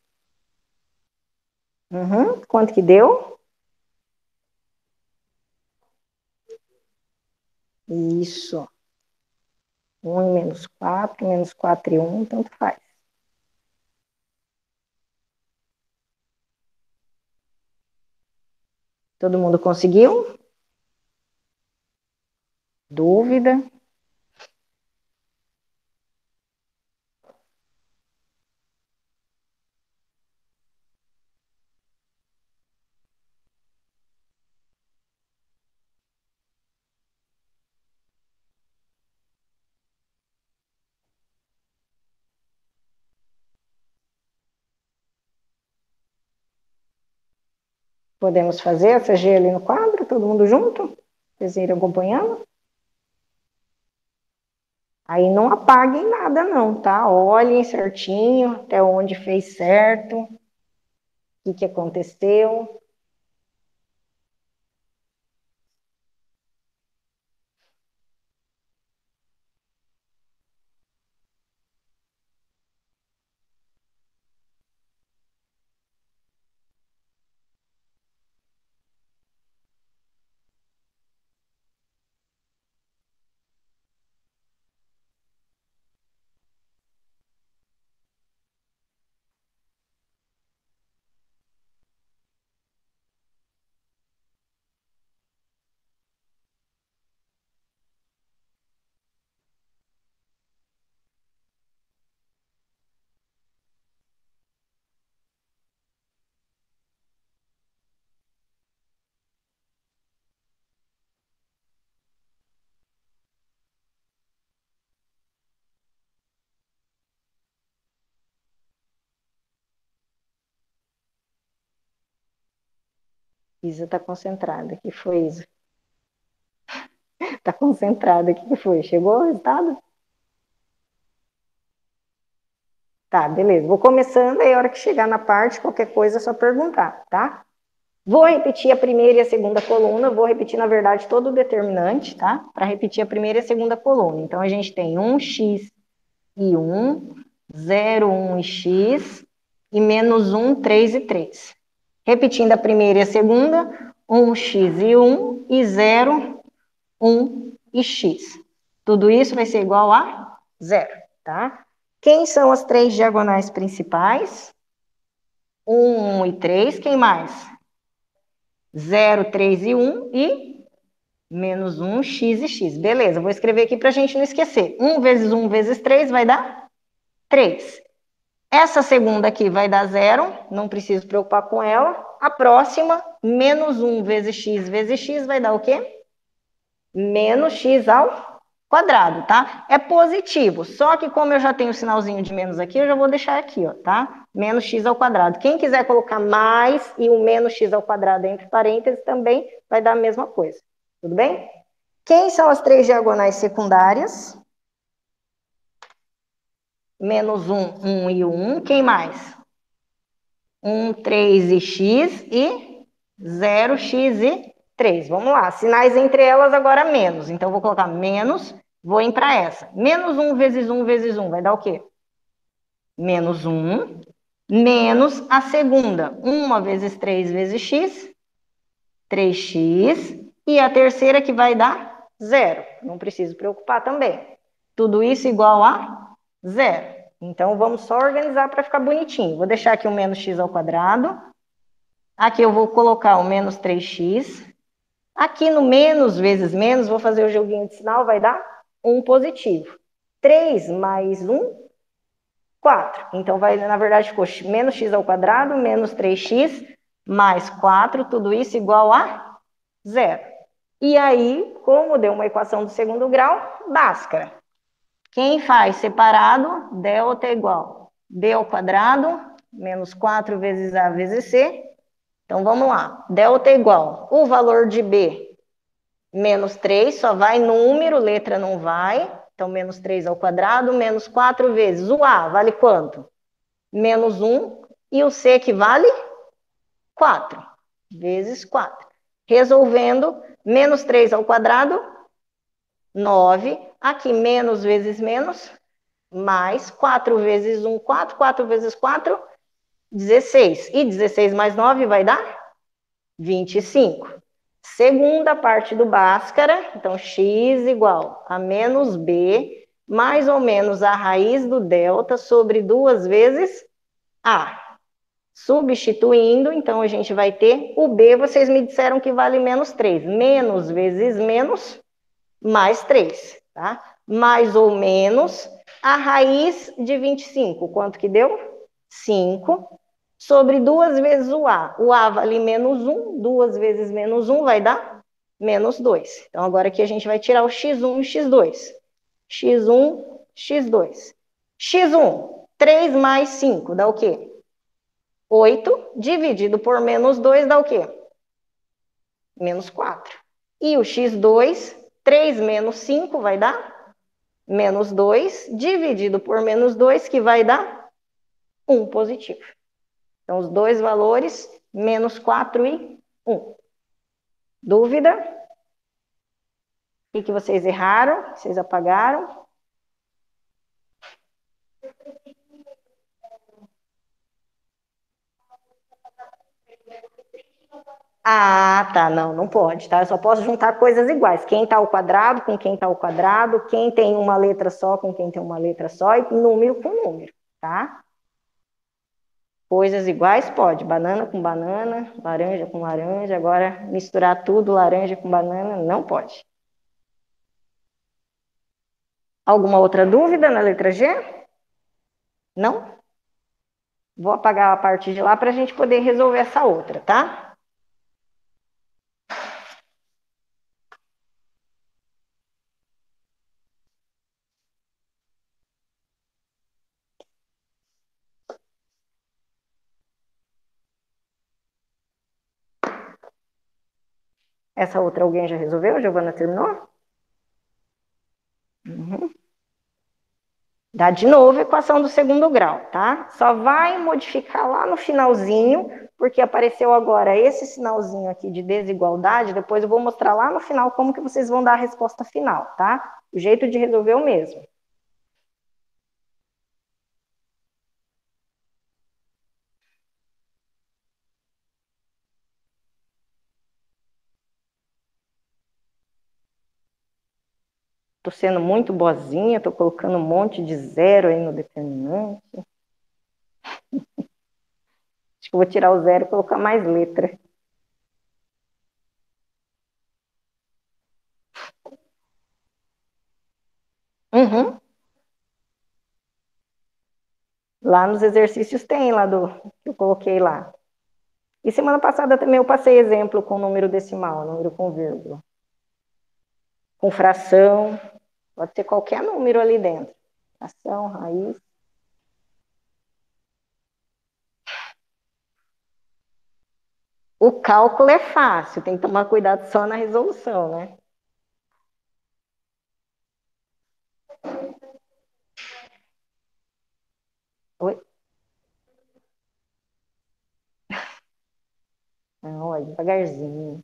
Uhum. Quanto que deu? Isso. 1 e menos 4 e 1, tanto faz. Todo mundo conseguiu? Dúvida? Podemos fazer essa G ali no quadro, todo mundo junto? Vocês irem acompanhando? Aí não apaguem nada não, tá? Olhem certinho até onde fez certo, o que aconteceu. Isa tá concentrada. O que foi, Isa? Tá concentrada. O que foi? Chegou o resultado? Tá, beleza. Vou começando, aí a hora que chegar na parte, qualquer coisa é só perguntar, tá? Vou repetir a primeira e a segunda coluna, vou repetir, na verdade, todo o determinante, tá? Para repetir a primeira e a segunda coluna. Então, a gente tem 1x e 1, 0, 1 e x, e menos 1, 3 e 3. Repetindo a primeira e a segunda, 1x e 1, e 0, 1 e x. Tudo isso vai ser igual a 0, tá? Quem são as três diagonais principais? 1, 1 e 3. Quem mais? 0, 3 e 1 e menos 1, x e x. Beleza, vou escrever aqui para a gente não esquecer. 1 vezes 1 vezes 3 vai dar 3. Essa segunda aqui vai dar 0, não preciso preocupar com ela. A próxima, menos 1 vezes x vai dar o quê? Menos x ao quadrado, tá? É positivo, só que como eu já tenho o sinalzinho de menos aqui, eu já vou deixar aqui, ó, tá? Menos x ao quadrado. Quem quiser colocar mais e o menos x ao quadrado entre parênteses também vai dar a mesma coisa. Tudo bem? Quem são as três diagonais secundárias? Menos 1, 1 e 1. Quem mais? 1, 3 e x e 0, x e 3. Vamos lá, sinais entre elas agora menos. Então, vou colocar menos, vou ir para essa. Menos 1 vezes 1 vezes 1 vai dar o quê? Menos 1, menos a segunda. 1 vezes 3 vezes x, 3x. E a terceira que vai dar 0. Não preciso preocupar também. Tudo isso igual a 0. Então, vamos só organizar para ficar bonitinho. Vou deixar aqui o menos x ao quadrado. Aqui eu vou colocar o menos 3x. Aqui no menos vezes menos, vou fazer o joguinho de sinal, vai dar 1 positivo. 3 mais 1, 4. Então, vai, na verdade, ficou menos x ao quadrado, menos 3x, mais 4, tudo isso igual a 0. E aí, como deu uma equação do segundo grau, Bhaskara. Quem faz separado, delta é igual b ao quadrado, menos 4 vezes a vezes c. Então, vamos lá. Delta é igual o valor de b, menos 3, só vai número, letra não vai. Então, menos 3 ao quadrado, menos 4 vezes. O a vale quanto? Menos 1. E o c que vale? 4 vezes 4. Resolvendo, menos 3 ao quadrado, 9. Aqui, menos vezes menos, mais 4 vezes 1, 4. 4 vezes 4, 16. E 16 mais 9 vai dar 25. Segunda parte do Bhaskara, então x igual a menos b, mais ou menos a raiz do delta sobre 2 vezes a. Substituindo, então a gente vai ter o b, vocês me disseram que vale menos 3. Menos vezes menos, mais 3, tá? Mais ou menos a raiz de 25. Quanto que deu? 5. Sobre 2 vezes o a. O a vale menos 1. 2 vezes menos 1 vai dar menos 2. Então, agora aqui a gente vai tirar o x1 e o x2. x1, x2. x1, 3 mais 5 dá o quê? 8. Dividido por menos 2 dá o quê? Menos 4. E o x2, 3 menos 5 vai dar menos 2, dividido por menos 2, que vai dar 1 positivo. Então, os dois valores, menos 4 e 1. Dúvida? O que vocês erraram? Vocês apagaram? Ah, tá, não, não pode, tá? Eu só posso juntar coisas iguais. Quem tá ao quadrado com quem tá ao quadrado, quem tem uma letra só com quem tem uma letra só, e número com número, tá? Coisas iguais pode, banana com banana, laranja com laranja, agora misturar tudo, laranja com banana, não pode. Alguma outra dúvida na letra G? Não? Vou apagar a parte de lá para a gente poder resolver essa outra, tá? Essa outra alguém já resolveu? Giovana terminou? Uhum. Dá de novo a equação do segundo grau, tá? Só vai modificar lá no finalzinho, porque apareceu agora esse sinalzinho aqui de desigualdade, depois eu vou mostrar lá no final como que vocês vão dar a resposta final, tá? O jeito de resolver é o mesmo. Tô sendo muito boazinha, tô colocando um monte de zero aí no determinante. Acho que eu vou tirar o zero e colocar mais letra. Uhum. Lá nos exercícios tem, lá do que eu coloquei lá. E semana passada também eu passei exemplo com número decimal, número com vírgula. Com fração, pode ter qualquer número ali dentro. Fração, raiz. O cálculo é fácil, tem que tomar cuidado só na resolução, né? Oi? Não, ó, devagarzinho.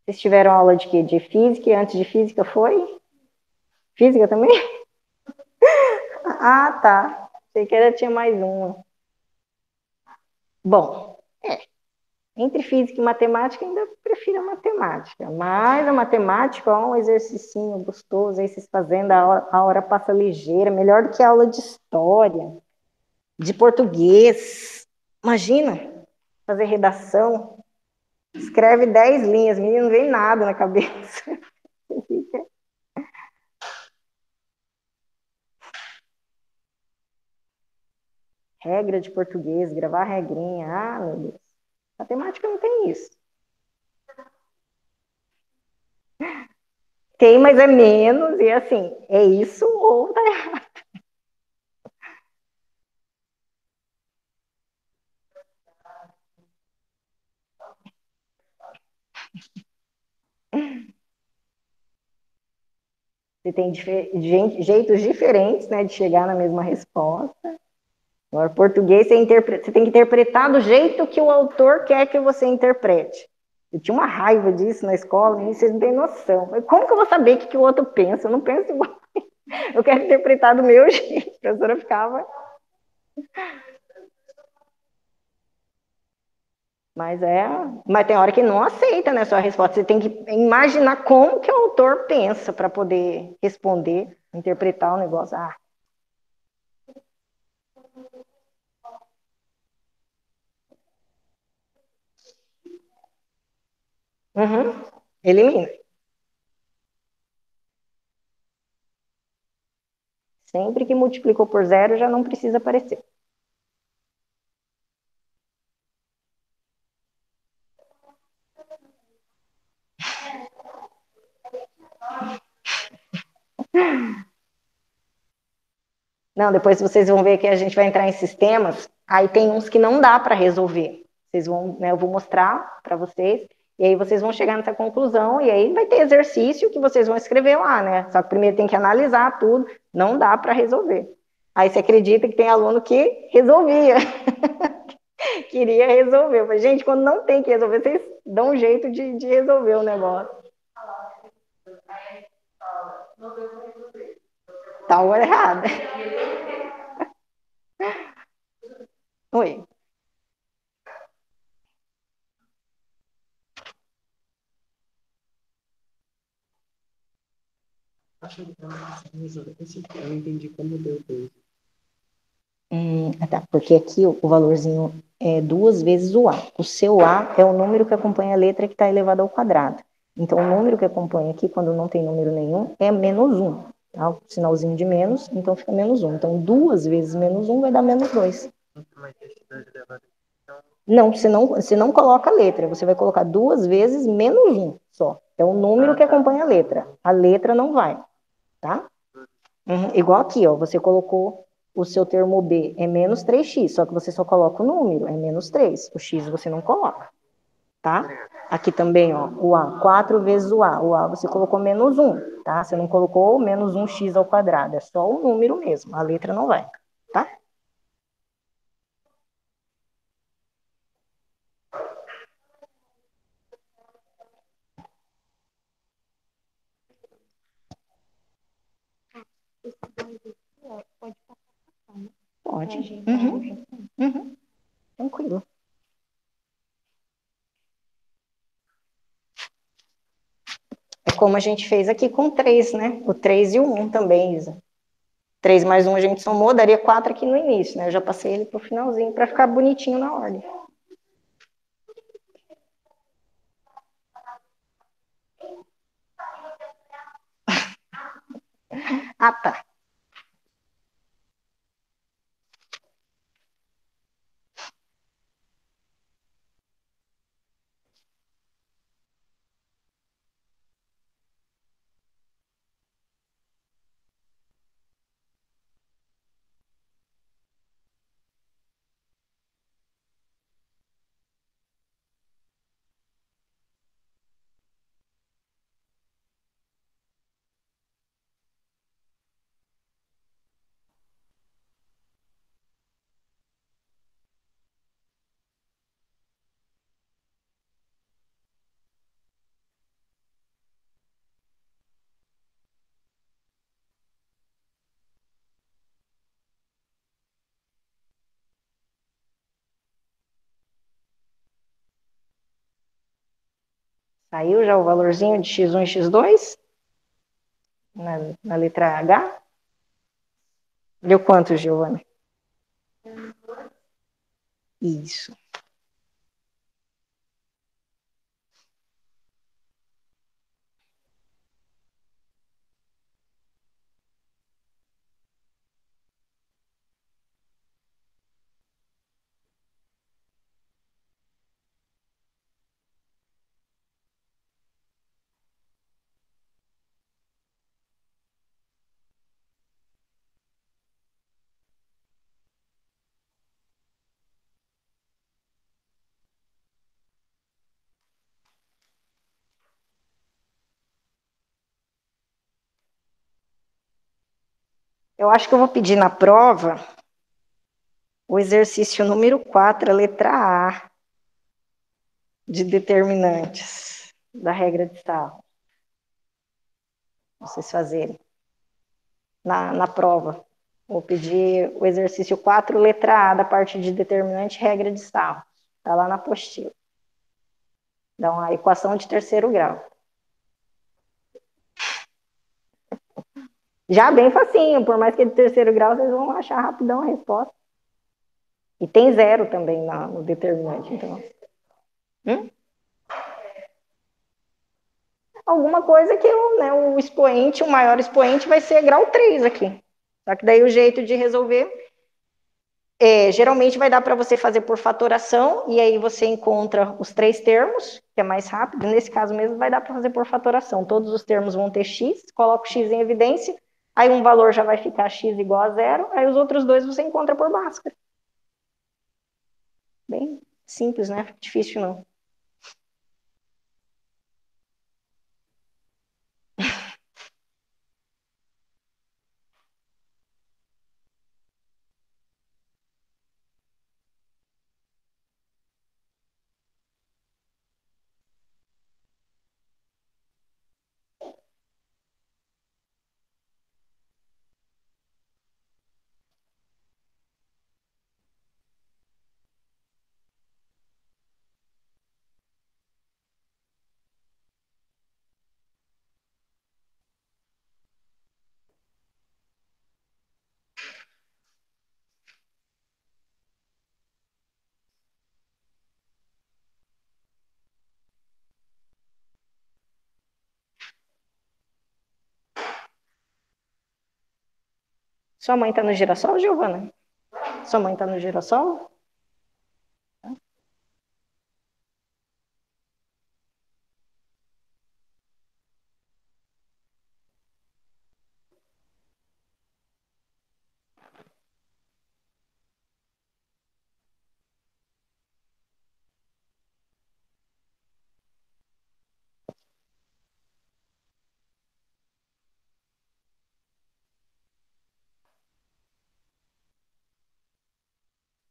Vocês tiveram aula de quê? De física e antes de física foi? Física também? Ah, tá. Achei que ainda tinha mais uma. Bom, entre física e matemática, ainda prefiro a matemática. Mas a matemática é um exercício gostoso, aí vocês fazendo, a hora passa ligeira, melhor do que a aula de história, de português. Imagina, fazer redação, escreve 10 linhas, menino, não vem nada na cabeça. Regra de português, gravar regrinha, ah, meu Deus. Matemática não tem isso. Tem, mas é menos, e assim, é isso ou tá errado. Você tem jeitos diferentes, né, de chegar na mesma resposta. Agora, português, você tem que interpretar do jeito que o autor quer que você interprete. Eu tinha uma raiva disso na escola, e vocês não têm noção. Como que eu vou saber o que o outro pensa? Eu não penso igual. Eu quero interpretar do meu jeito. A professora ficava. Mas tem hora que não aceita, né, sua resposta. Você tem que imaginar como que o autor pensa para poder responder, interpretar o negócio. Ah, uhum, elimina. Sempre que multiplicou por zero, já não precisa aparecer. Não, depois vocês vão ver que a gente vai entrar em sistemas, aí tem uns que não dá para resolver. Vocês vão, né, eu vou mostrar para vocês, e aí vocês vão chegar nessa conclusão, e aí vai ter exercício que vocês vão escrever lá, né? Só que primeiro tem que analisar tudo, não dá para resolver. Aí você acredita que tem aluno que resolvia, queria resolver. Eu falei, gente, quando não tem que resolver, vocês dão um jeito de resolver o negócio. Tá hora errada. Oi. Eu não entendi como deu dois. Tá, porque aqui o valorzinho é duas vezes o A. O seu A é o número que acompanha a letra que está elevada ao quadrado. Então, o número que acompanha aqui, quando não tem número nenhum, é menos um. Tá? O sinalzinho de menos, então fica menos um. Então, duas vezes menos um vai dar menos dois. Não, você não coloca a letra, você vai colocar duas vezes menos um. só. É o número que acompanha a letra. A letra não vai, tá? Igual aqui, ó, você colocou o seu termo B, é menos 3x, só que você só coloca o número, é menos 3. O x você não coloca, tá? Aqui também, ó, o A, 4 vezes o A você colocou menos 1, tá? Você não colocou menos 1x ao quadrado, é só o número mesmo, a letra não vai, tá? Pode. Uhum. Tranquilo. É como a gente fez aqui com 3, né? O 3 e o 1 também, Isa. 3 mais 1 a gente somou, daria 4 aqui no início, né? Eu já passei ele pro finalzinho para ficar bonitinho na ordem. Ah, tá. Saiu já o valorzinho de x1 e x2 na letra H? Deu quanto, Giovana? Isso. Eu acho que eu vou pedir na prova o exercício número 4, a letra A, de determinantes da regra de Starro. Vocês fazerem na prova. Vou pedir o exercício 4, letra A, da parte de determinante regra de Starro. Está lá na apostila. Dá uma equação de terceiro grau. Já bem facinho, por mais que é de terceiro grau, vocês vão achar rapidão a resposta. E tem zero também no determinante. Então, hum? Alguma coisa que o expoente, o maior expoente, vai ser grau 3 aqui. Só que daí o jeito de resolver geralmente vai dar para você fazer por fatoração, e aí você encontra os três termos, que é mais rápido. Nesse caso mesmo, vai dar para fazer por fatoração. Todos os termos vão ter x, coloca o x em evidência, aí um valor já vai ficar x igual a zero, aí os outros dois você encontra por Bhaskara. Bem simples, né? Difícil não. Sua mãe tá no girassol, Giovana? Sua mãe tá no girassol?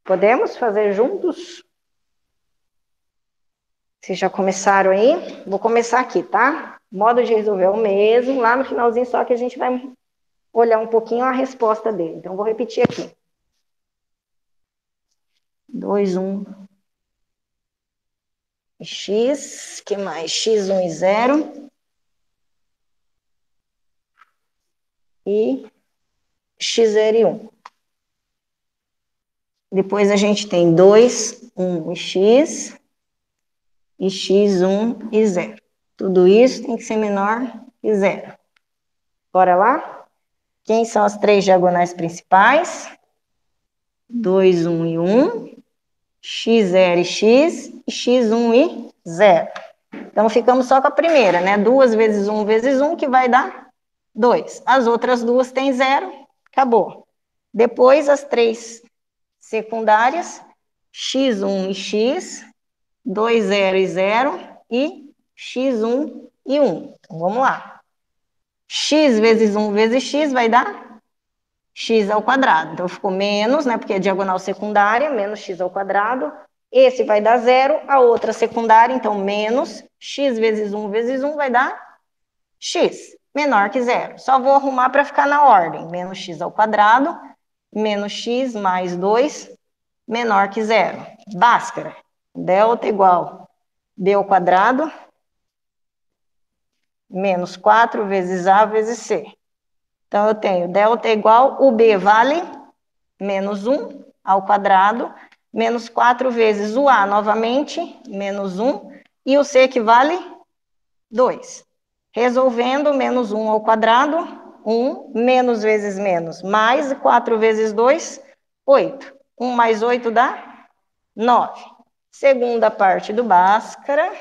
Podemos fazer juntos? Vocês já começaram aí? Vou começar aqui, tá? O modo de resolver é o mesmo, lá no finalzinho só que a gente vai olhar um pouquinho a resposta dele. Então, vou repetir aqui. 2, 1, x, que mais? x1 e 0. E x0 e 1. Depois a gente tem 2, 1 e x, e x1 e 0. Tudo isso tem que ser menor que 0. Bora lá? Quem são as três diagonais principais? 2, 1 e 1, x0 e x, e x1 e 0. Então, ficamos só com a primeira, né? 2 vezes 1 vezes 1, que vai dar 2. As outras duas têm 0, acabou. Depois, as três secundárias, x1 e x, 2, 0 e 0, e x1 e 1. Então, vamos lá. X vezes 1 vezes x vai dar x ao quadrado. Então, ficou menos, né, porque é diagonal secundária, menos x ao quadrado. Esse vai dar 0, a outra secundária, então, menos x vezes 1 vezes 1 vai dar x, menor que 0. Só vou arrumar para ficar na ordem. Menos x ao quadrado, menos x mais 2, menor que 0. Bhaskara. Delta igual b ao quadrado, menos 4 vezes a vezes c. Então, eu tenho delta igual, o b vale menos 1 ao quadrado, menos 4 vezes o a novamente, menos 1, e o c que vale 2. Resolvendo, menos 1 ao quadrado, 1, menos vezes menos, mais 4 vezes 2, 8. 1 mais 8 dá 9. Segunda parte do Bhaskara.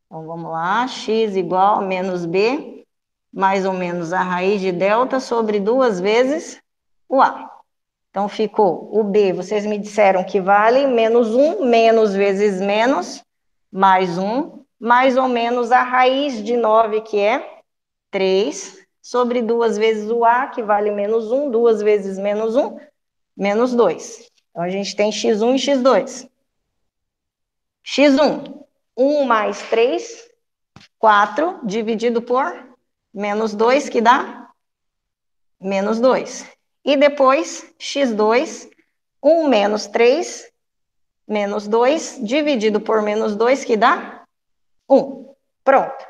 Então, vamos lá, x igual a menos b, mais ou menos a raiz de delta sobre 2 vezes o a. Então, ficou o b, vocês me disseram que vale menos 1, menos vezes menos, mais 1, mais ou menos a raiz de 9, que é 3, sobre 2 vezes o a, que vale menos 1, 2 vezes menos 1, menos 2. Então, a gente tem x1 e x2. x1, 1 mais 3, 4, dividido por menos 2, que dá menos 2. E depois, x2, 1 menos 3, menos 2, dividido por menos 2, que dá 1. Pronto.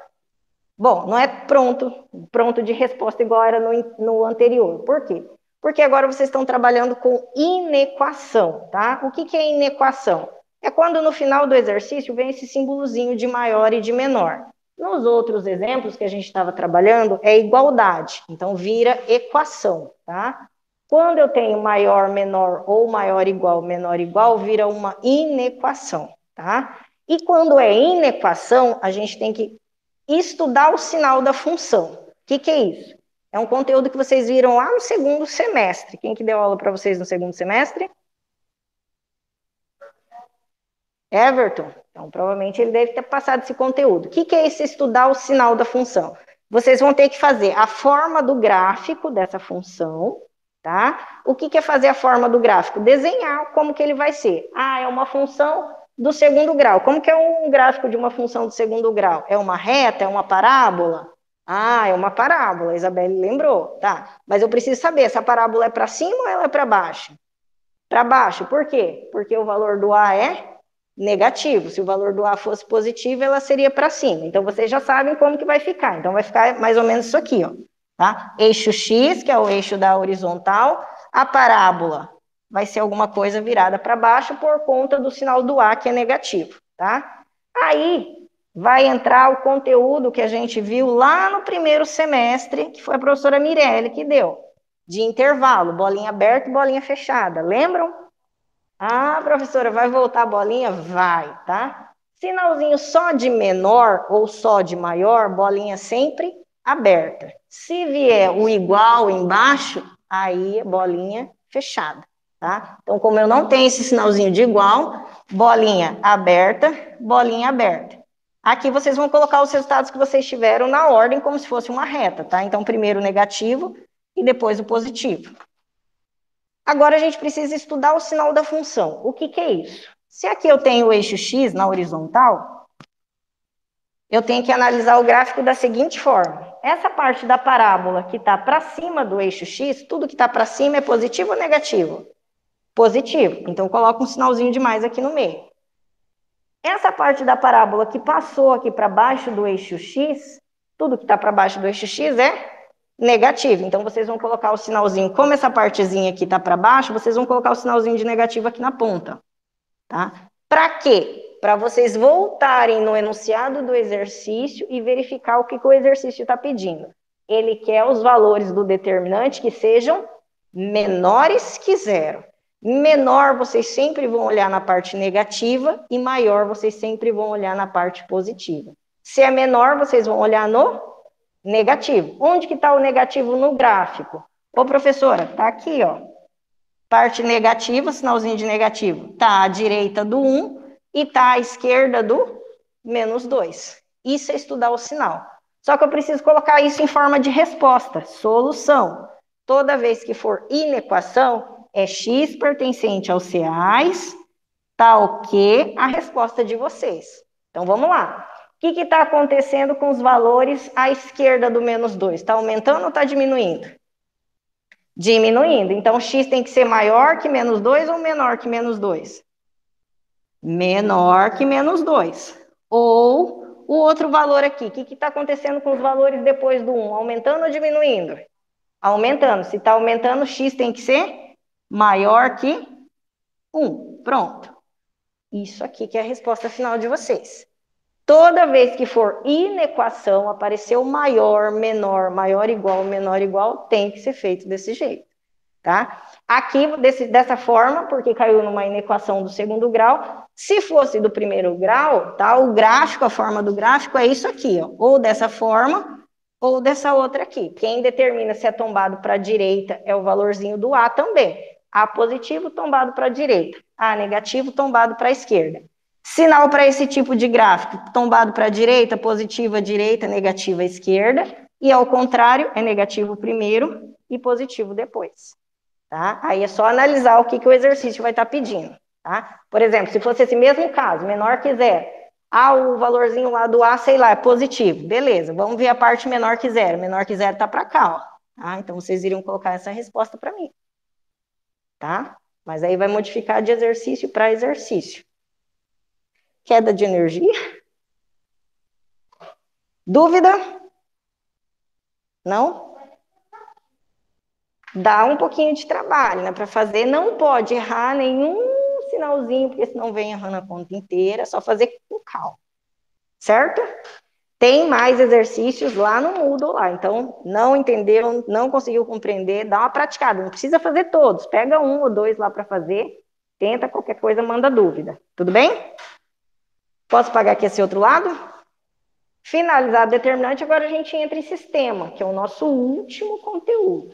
Bom, não é pronto de resposta igual era no anterior. Por quê? Porque agora vocês estão trabalhando com inequação, tá? O que é inequação? É quando no final do exercício vem esse símbolozinho de maior e de menor. Nos outros exemplos que a gente estava trabalhando, é igualdade. Então, vira equação, tá? Quando eu tenho maior, menor ou maior, igual, menor, igual, vira uma inequação, tá? E quando é inequação, a gente tem que estudar o sinal da função. O que é isso? É um conteúdo que vocês viram lá no segundo semestre. Quem que deu aula para vocês no segundo semestre? Everton. Então, provavelmente ele deve ter passado esse conteúdo. O que é esse estudar o sinal da função? Vocês vão ter que fazer a forma do gráfico dessa função, tá? O que é fazer a forma do gráfico? Desenhar como que ele vai ser. Ah, é uma função do segundo grau. Como que é um gráfico de uma função do segundo grau? É uma reta? É uma parábola? Ah, é uma parábola, a Isabelle lembrou, tá? Mas eu preciso saber, essa parábola é para cima ou ela é para baixo? Para baixo, por quê? Porque o valor do A é negativo. Se o valor do A fosse positivo, ela seria para cima. Então, vocês já sabem como que vai ficar. Então, vai ficar mais ou menos isso aqui, ó. Tá? Eixo X, que é o eixo da horizontal, a parábola vai ser alguma coisa virada para baixo por conta do sinal do A, que é negativo, tá? Aí vai entrar o conteúdo que a gente viu lá no primeiro semestre, que foi a professora Mirelle que deu, de intervalo, bolinha aberta e bolinha fechada. Lembram? Ah, professora, vai voltar a bolinha? Vai, tá? Sinalzinho só de menor ou só de maior, bolinha sempre aberta. Se vier o igual embaixo, aí é bolinha fechada, tá? Então, como eu não tenho esse sinalzinho de igual, bolinha aberta, bolinha aberta. Aqui vocês vão colocar os resultados que vocês tiveram na ordem, como se fosse uma reta, tá? Então, primeiro o negativo e depois o positivo. Agora a gente precisa estudar o sinal da função. O que é isso? Se aqui eu tenho o eixo x na horizontal, eu tenho que analisar o gráfico da seguinte forma. Essa parte da parábola que está para cima do eixo x, tudo que está para cima é positivo ou negativo? Positivo. Então, coloca um sinalzinho de mais aqui no meio. Essa parte da parábola que passou aqui para baixo do eixo x, tudo que está para baixo do eixo x é negativo. Então, vocês vão colocar o sinalzinho, como essa partezinha aqui está para baixo, vocês vão colocar o sinalzinho de negativo aqui na ponta. Tá? Para quê? Para vocês voltarem no enunciado do exercício e verificar o que o exercício está pedindo. Ele quer os valores do determinante que sejam menores que zero. Menor, vocês sempre vão olhar na parte negativa e maior, vocês sempre vão olhar na parte positiva. Se é menor, vocês vão olhar no negativo. Onde que está o negativo no gráfico? Ô, professora, está aqui, ó. Parte negativa, sinalzinho de negativo, está à direita do 1 e está à esquerda do menos 2. Isso é estudar o sinal. Só que eu preciso colocar isso em forma de resposta, solução. Toda vez que for inequação, é x pertencente aos reais, tal que a resposta de vocês. Então, vamos lá. O que está acontecendo com os valores à esquerda do menos 2? Está aumentando ou está diminuindo? Diminuindo. Então, x tem que ser maior que menos 2 ou menor que menos 2? Menor que menos 2. Ou o outro valor aqui. O que está acontecendo com os valores depois do 1? Aumentando ou diminuindo? Aumentando. Se está aumentando, x tem que ser maior que 1. Pronto. Isso aqui que é a resposta final de vocês. Toda vez que for inequação, aparecer o maior, menor igual, tem que ser feito desse jeito. Tá? Aqui, dessa forma, porque caiu numa inequação do segundo grau. Se fosse do primeiro grau, tá? O gráfico, a forma do gráfico é isso aqui, ó, ou dessa forma, ou dessa outra aqui. Quem determina se é tombado para a direita é o valorzinho do A também. A positivo, tombado para a direita. A negativo, tombado para a esquerda. Sinal para esse tipo de gráfico, tombado para a direita, positiva direita, negativa esquerda. E ao contrário, é negativo primeiro e positivo depois. Tá? Aí é só analisar o que o exercício vai estar pedindo. Tá? Por exemplo, se fosse esse mesmo caso, menor que zero. Ah, o valorzinho lá do A, sei lá, é positivo. Beleza, vamos ver a parte menor que zero. Menor que zero está para cá, ó. Tá? Então, vocês iriam colocar essa resposta para mim. Tá? Mas aí vai modificar de exercício para exercício. Queda de energia? Dúvida? Não? Dá um pouquinho de trabalho, né? Para fazer, não pode errar nenhum sinalzinho, porque senão vem errando a conta inteira, só fazer com calma, certo? Tem mais exercícios lá no Moodle lá, então não entendeu, não conseguiu compreender, dá uma praticada, não precisa fazer todos, pega um ou dois lá para fazer, tenta, qualquer coisa, manda dúvida, tudo bem? Posso pagar aqui esse outro lado? Finalizado determinante, agora a gente entra em sistema, que é o nosso último conteúdo.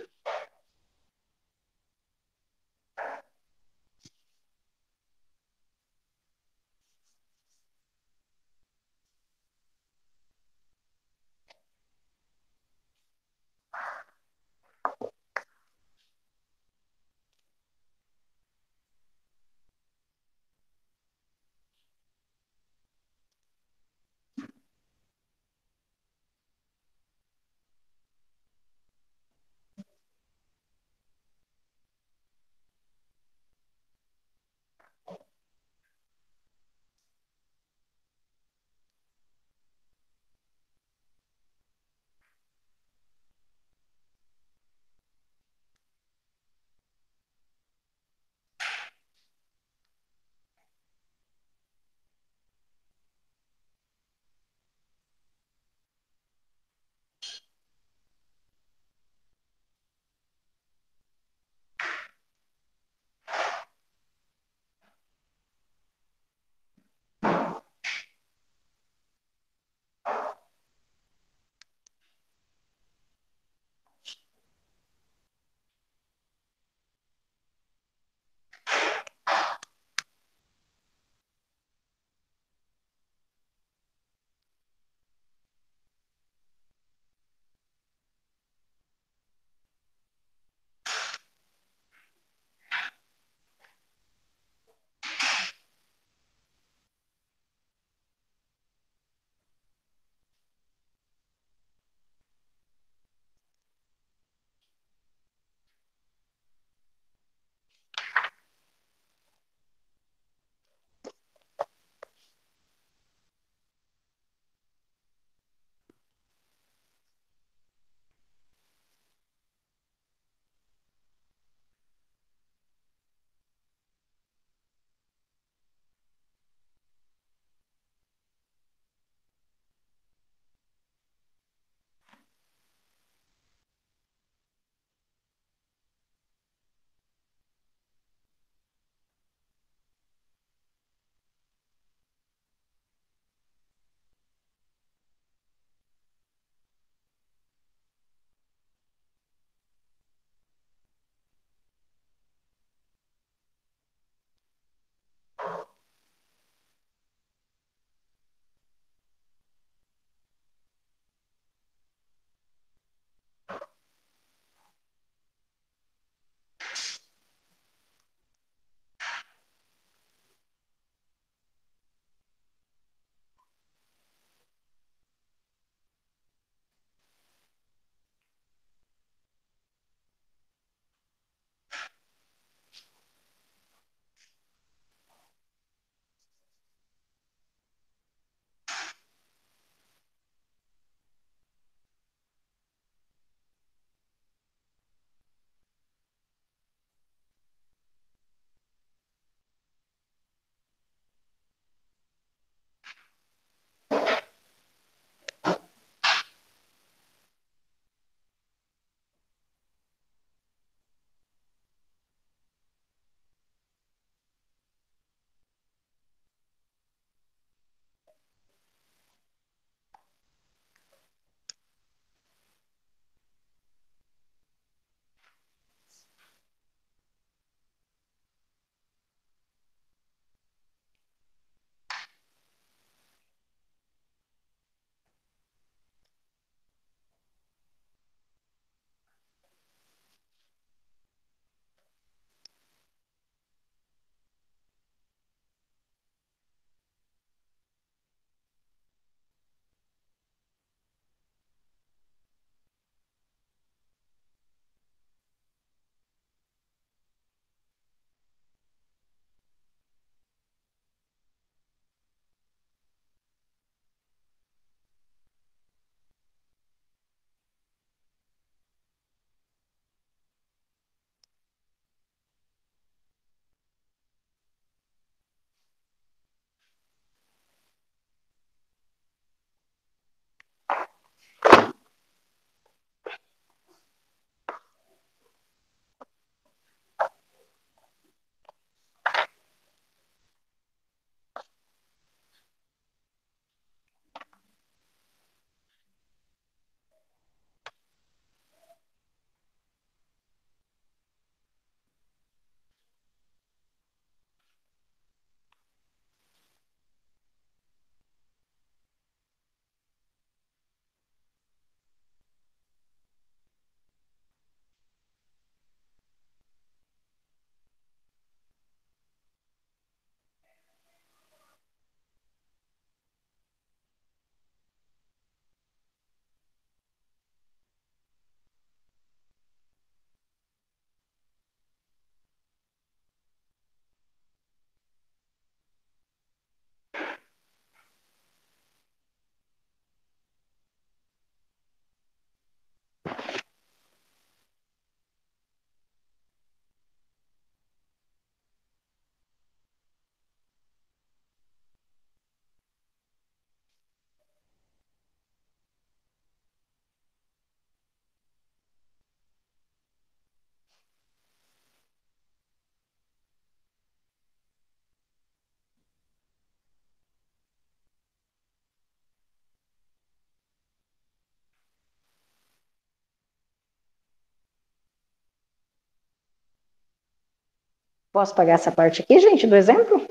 Posso pagar essa parte aqui, gente, do exemplo?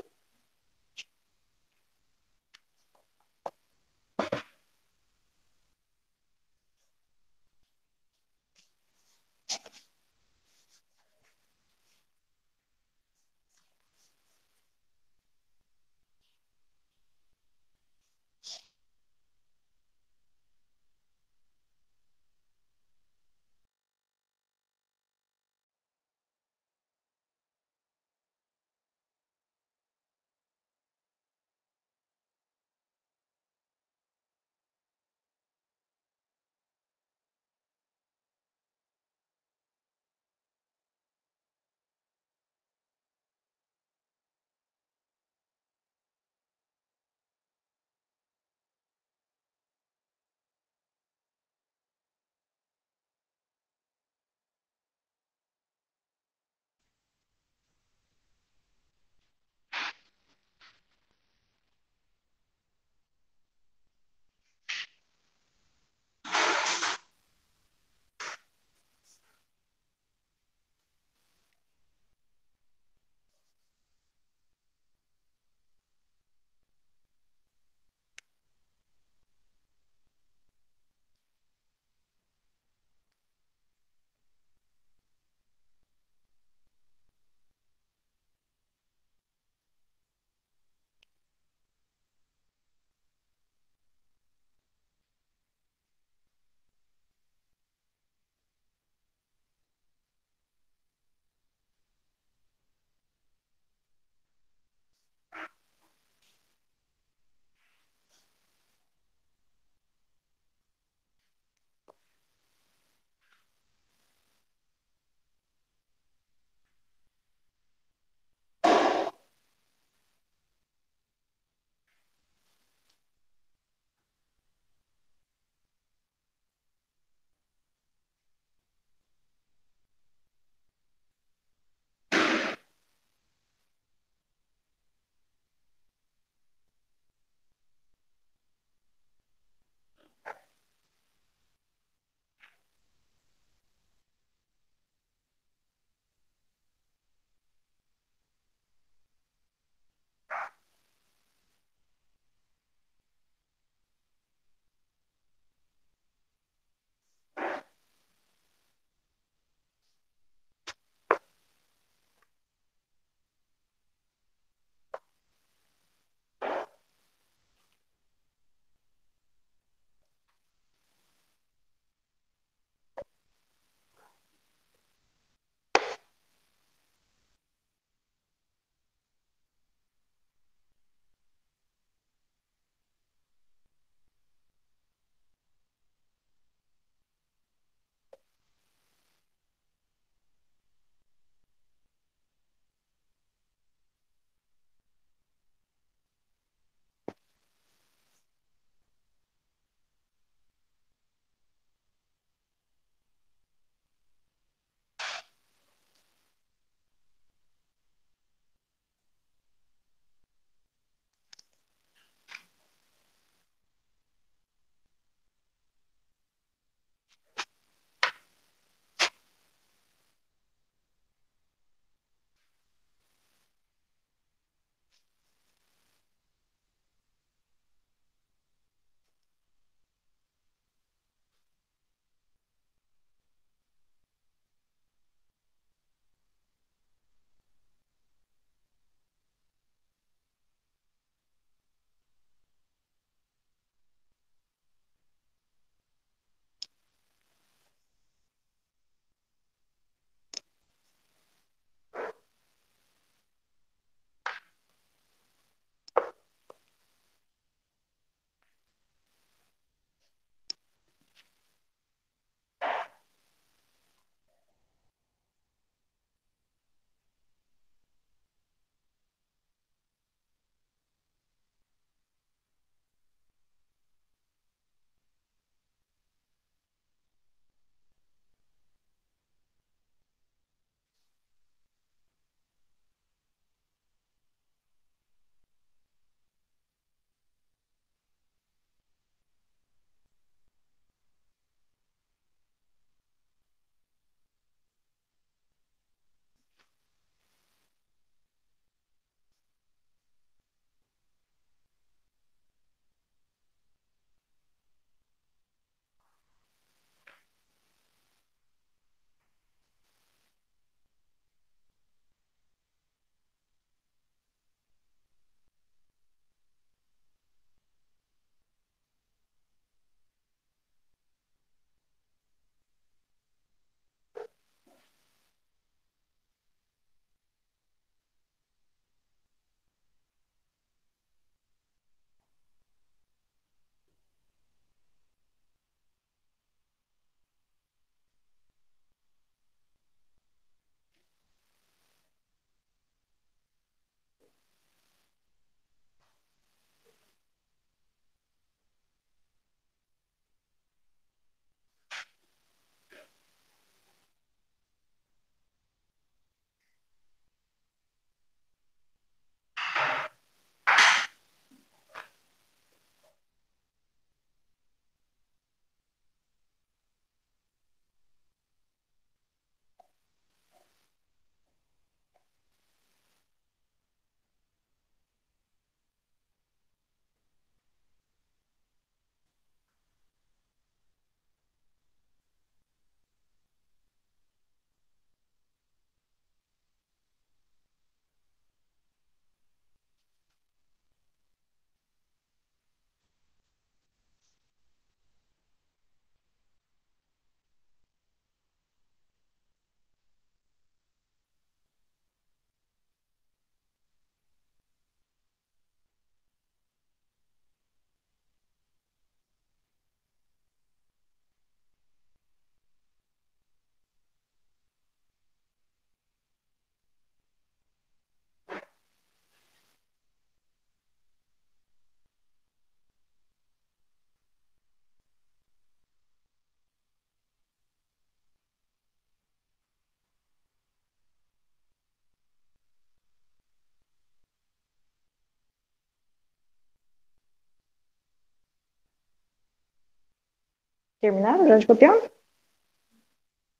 Terminaram já de copiar?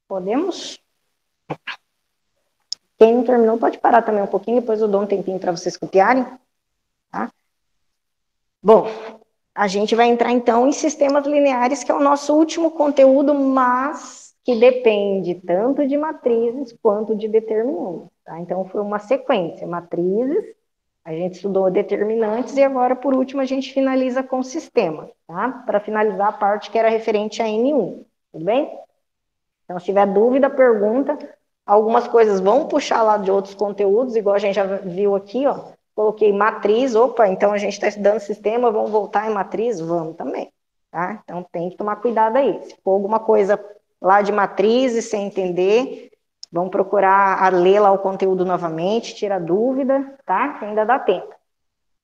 Podemos? Quem não terminou pode parar também um pouquinho, depois eu dou um tempinho para vocês copiarem. Tá? Bom, a gente vai entrar então em sistemas lineares, que é o nosso último conteúdo, mas que depende tanto de matrizes quanto de determinantes. Tá? Então foi uma sequência, matrizes, a gente estudou determinantes e agora, por último, a gente finaliza com sistemas, tá? Para finalizar a parte que era referente a N1, tudo bem? Então, se tiver dúvida, pergunta. Algumas coisas vão puxar lá de outros conteúdos, igual a gente já viu aqui, ó. Coloquei matriz, opa, então a gente está estudando sistema, vamos voltar em matriz? Vamos também, tá? Então tem que tomar cuidado aí. Se for alguma coisa lá de matriz e sem entender, vamos procurar a ler lá o conteúdo novamente, tira dúvida, tá? Que ainda dá tempo.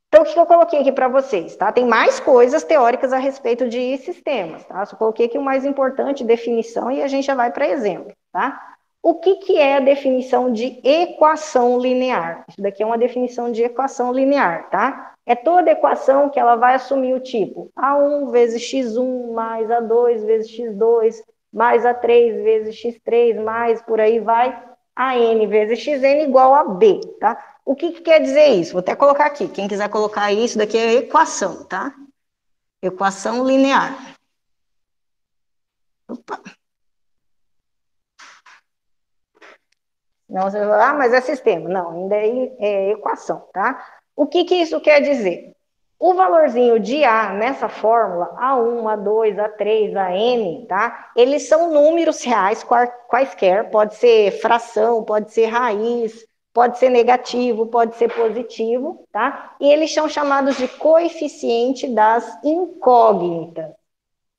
Então, o que eu coloquei aqui para vocês, tá? Tem mais coisas teóricas a respeito de sistemas, tá? Só coloquei aqui o mais importante, definição, e a gente já vai para exemplo, tá? O que é a definição de equação linear? Isso daqui é uma definição de equação linear, tá? É toda equação que ela vai assumir o tipo A1 vezes x1 mais A2 vezes x2 mais A3 vezes x3 mais por aí vai AN vezes xn igual a B, tá? O que quer dizer isso? Vou até colocar aqui. Quem quiser colocar isso, daqui é equação, tá? Equação linear. Opa. Não, você vai falar, mas é sistema. Não, ainda é equação, tá? O que isso quer dizer? O valorzinho de A nessa fórmula, A1, A2, A3, AN, tá? Eles são números reais quaisquer, pode ser fração, pode ser raiz, pode ser negativo, pode ser positivo, tá? E eles são chamados de coeficiente das incógnitas.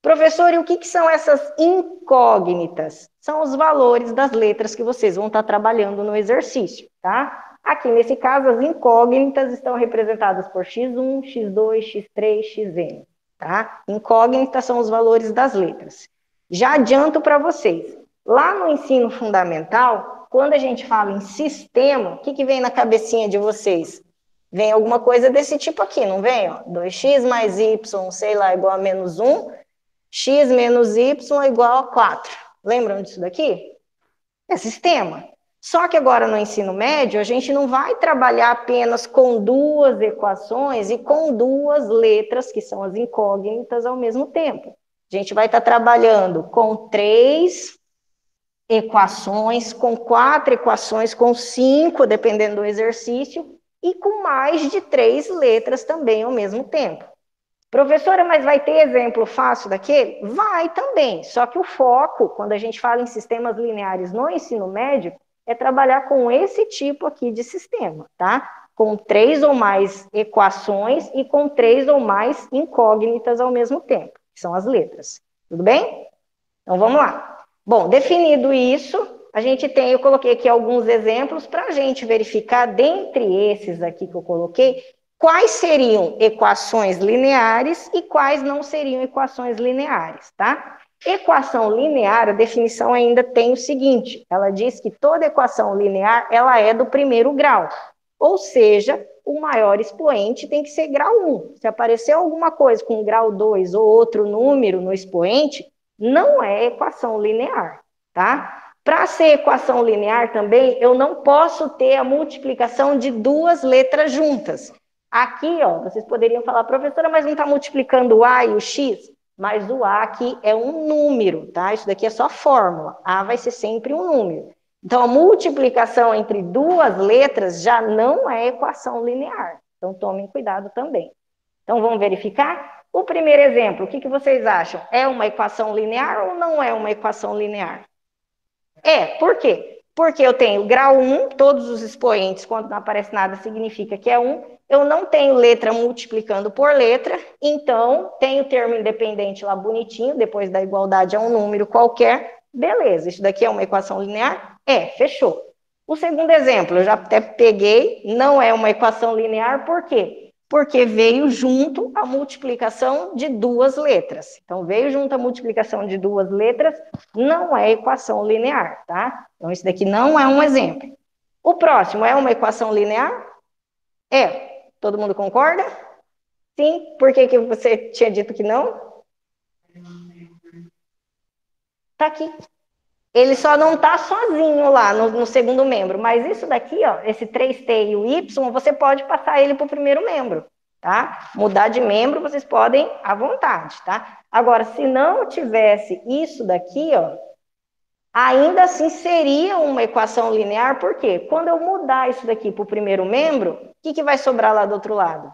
Professor, e o que são essas incógnitas? São os valores das letras que vocês vão estar trabalhando no exercício, tá? Aqui, nesse caso, as incógnitas estão representadas por x1, x2, x3, xn, tá? Incógnitas são os valores das letras. Já adianto para vocês, lá no ensino fundamental, quando a gente fala em sistema, o que vem na cabecinha de vocês? Vem alguma coisa desse tipo aqui, não vem? Ó, 2x mais y, sei lá, igual a menos 1, x menos y igual a 4. Lembram disso daqui? É sistema. Só que agora no ensino médio, a gente não vai trabalhar apenas com duas equações e com duas letras, que são as incógnitas, ao mesmo tempo. A gente vai estar trabalhando com 3 equações, com 4 equações, com 5, dependendo do exercício, e com mais de 3 letras também ao mesmo tempo. Professora, mas vai ter exemplo fácil daquele? Vai também, só que o foco, quando a gente fala em sistemas lineares no ensino médio, é trabalhar com esse tipo aqui de sistema, tá? Com 3 ou mais equações e com 3 ou mais incógnitas ao mesmo tempo, que são as letras. Tudo bem? Então vamos lá. Bom, definido isso, a gente tem, eu coloquei aqui alguns exemplos para a gente verificar, dentre esses aqui que eu coloquei, quais seriam equações lineares e quais não seriam equações lineares, tá? Equação linear, a definição ainda tem o seguinte, ela diz que toda equação linear, ela é do primeiro grau, ou seja, o maior expoente tem que ser grau 1. Se aparecer alguma coisa com grau 2 ou outro número no expoente, não é equação linear, tá? Para ser equação linear também, eu não posso ter a multiplicação de duas letras juntas. Aqui, ó, vocês poderiam falar, professora, mas não está multiplicando o A e o X? Mas o A aqui é um número, tá? Isso daqui é só fórmula. A vai ser sempre um número. Então, a multiplicação entre duas letras já não é equação linear. Então, tomem cuidado também. Então, vamos verificar? O primeiro exemplo, o que vocês acham? É uma equação linear ou não é uma equação linear? É, por quê? Porque eu tenho grau 1, todos os expoentes, quando não aparece nada, significa que é 1. Eu não tenho letra multiplicando por letra, então tenho termo independente lá bonitinho, depois da igualdade é um número qualquer. Beleza, isso daqui é uma equação linear? É, fechou. O segundo exemplo, eu já até peguei, não é uma equação linear, por quê? Porque veio junto a multiplicação de duas letras. Então, veio junto a multiplicação de duas letras, não é equação linear, tá? Então, isso daqui não é um exemplo. O próximo é uma equação linear? É. Todo mundo concorda? Sim. Por que você tinha dito que não? Tá aqui. Ele só não está sozinho lá no segundo membro, mas isso daqui, ó, esse 3T e o Y, você pode passar ele para o primeiro membro, tá? Mudar de membro vocês podem à vontade, tá? Agora, se não tivesse isso daqui, ó, ainda assim seria uma equação linear, por quê? Quando eu mudar isso daqui para o primeiro membro, o que vai sobrar lá do outro lado?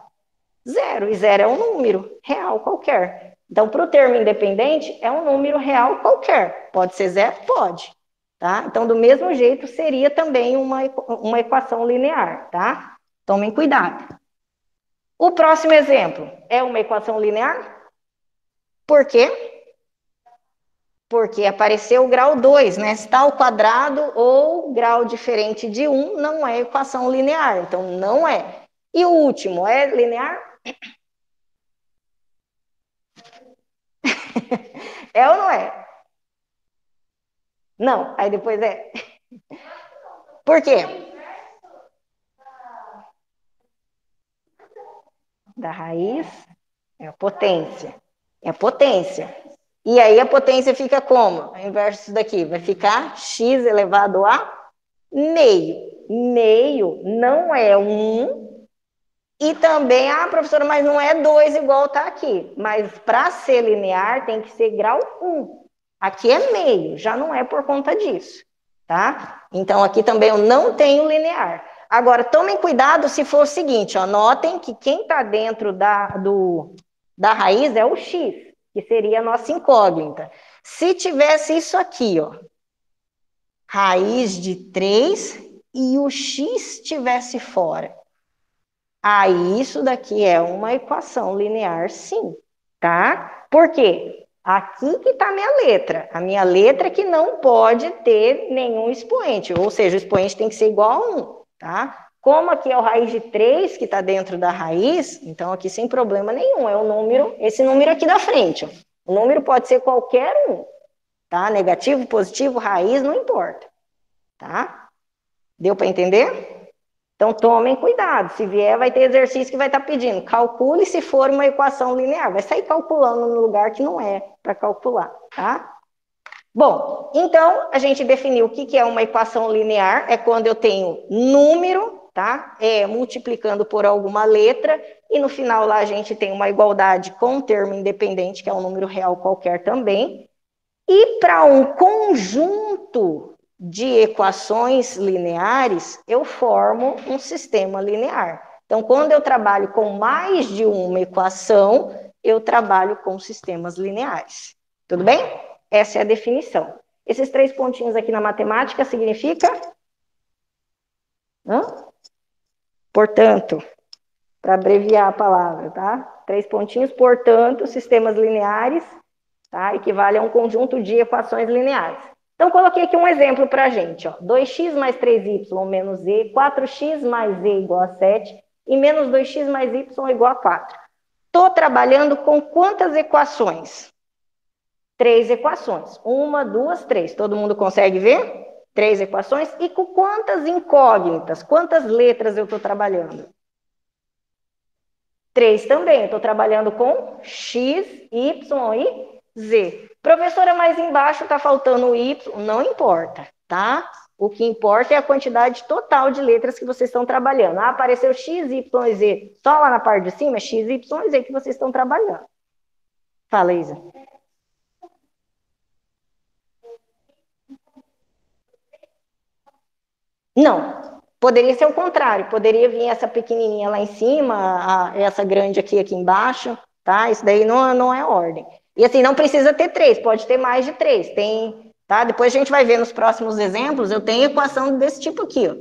Zero, e zero é um número real qualquer. Então, para o termo independente, é um número real qualquer. Pode ser zero? Pode. Tá? Então, do mesmo jeito, seria também uma equação linear. Tá? Tomem cuidado. O próximo exemplo é uma equação linear? Por quê? Porque apareceu o grau 2, né? Se está ao quadrado ou grau diferente de 1, não é equação linear. Então, não é. E o último, é linear? É ou não é? Não, aí depois é. Por quê? Da raiz é a potência. É a potência. E aí a potência fica como? Ao invés disso daqui, vai ficar x elevado a meio. Meio não é 1. E também, professora, mas não é 2 igual está aqui. Mas para ser linear tem que ser grau 1. Aqui é meio, já não é por conta disso. Tá? Então, aqui também eu não tenho linear. Agora, tomem cuidado se for o seguinte, ó, notem que quem está dentro da raiz é o x, que seria a nossa incógnita. Se tivesse isso aqui, ó, raiz de 3 e o x estivesse fora, aí isso daqui é uma equação linear, sim, tá? Por quê? Aqui que está a minha letra. A minha letra que não pode ter nenhum expoente, ou seja, o expoente tem que ser igual a 1, tá? Como aqui é o raiz de 3 que está dentro da raiz, então aqui sem problema nenhum, é o número, esse número aqui da frente, ó. O número pode ser qualquer um, tá? Negativo, positivo, raiz, não importa, tá? Deu para entender? Então, tomem cuidado. Se vier, vai ter exercício que vai estar pedindo. Calcule se for uma equação linear. Vai sair calculando no lugar que não é para calcular, tá? Bom, então, a gente definiu o que é uma equação linear. É quando eu tenho número, tá? Multiplicando por alguma letra. E no final lá a gente tem uma igualdade com um termo independente, que é um número real qualquer também. E para um conjunto de equações lineares, eu formo um sistema linear. Então, quando eu trabalho com mais de uma equação, eu trabalho com sistemas lineares. Tudo bem? Essa é a definição. Esses 3 pontinhos aqui na matemática significa? Portanto, para abreviar a palavra, tá? 3 pontinhos, portanto, sistemas lineares, tá? Equivale a um conjunto de equações lineares. Então, coloquei aqui um exemplo para a gente, ó. 2x mais 3y menos z, 4x mais z igual a 7 e menos 2x mais y igual a 4. Estou trabalhando com quantas equações? 3 equações. 1, 2, 3. Todo mundo consegue ver? 3 equações. E com quantas incógnitas? Quantas letras eu estou trabalhando? 3 também. Eu estou trabalhando com x, y e z. Professora, mas embaixo está faltando o y. Não importa, tá? O que importa é a quantidade total de letras que vocês estão trabalhando. Apareceu x, y e z só lá na parte de cima, é x, y e z que vocês estão trabalhando. Fala, Isa. Não. Poderia ser o contrário. Poderia vir essa pequenininha lá em cima, essa grande aqui embaixo, tá? Isso daí não é ordem. E assim, não precisa ter 3, pode ter mais de 3. Tem, tá? Depois a gente vai ver nos próximos exemplos, eu tenho equação desse tipo aqui, ó.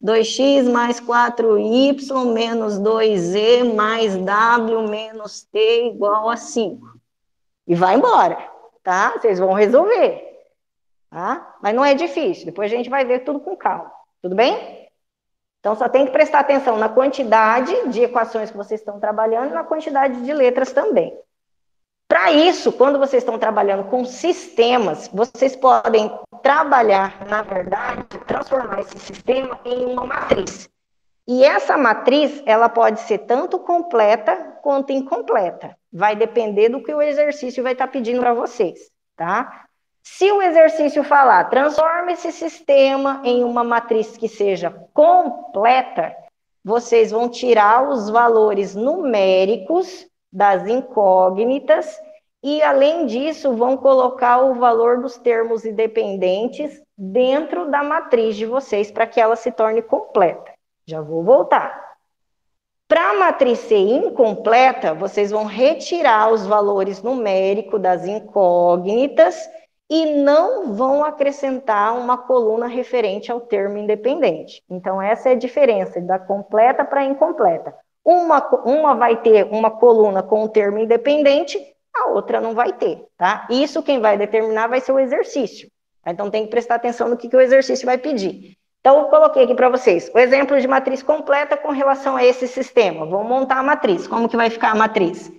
2x mais 4y menos 2z mais w menos t igual a 5. E vai embora, tá? Vocês vão resolver, tá? Mas não é difícil, depois a gente vai ver tudo com calma, tudo bem? Então, só tem que prestar atenção na quantidade de equações que vocês estão trabalhando e na quantidade de letras também. Para isso, quando vocês estão trabalhando com sistemas, vocês podem trabalhar, na verdade, transformar esse sistema em uma matriz. E essa matriz, ela pode ser tanto completa quanto incompleta. Vai depender do que o exercício vai estar pedindo para vocês, tá? Se o exercício falar, transforme esse sistema em uma matriz que seja completa, vocês vão tirar os valores numéricos das incógnitas e, além disso, vão colocar o valor dos termos independentes dentro da matriz de vocês para que ela se torne completa. Já vou voltar. Para a matriz ser incompleta, vocês vão retirar os valores numéricos das incógnitas e não vão acrescentar uma coluna referente ao termo independente. Então, essa é a diferença da completa para a incompleta. Uma vai ter uma coluna com o termo independente, a outra não vai ter, tá? Isso quem vai determinar vai ser o exercício. Então, tem que prestar atenção no que o exercício vai pedir. Então, eu coloquei aqui para vocês o exemplo de matriz completa com relação a esse sistema. Vamos montar a matriz. Como que vai ficar a matriz?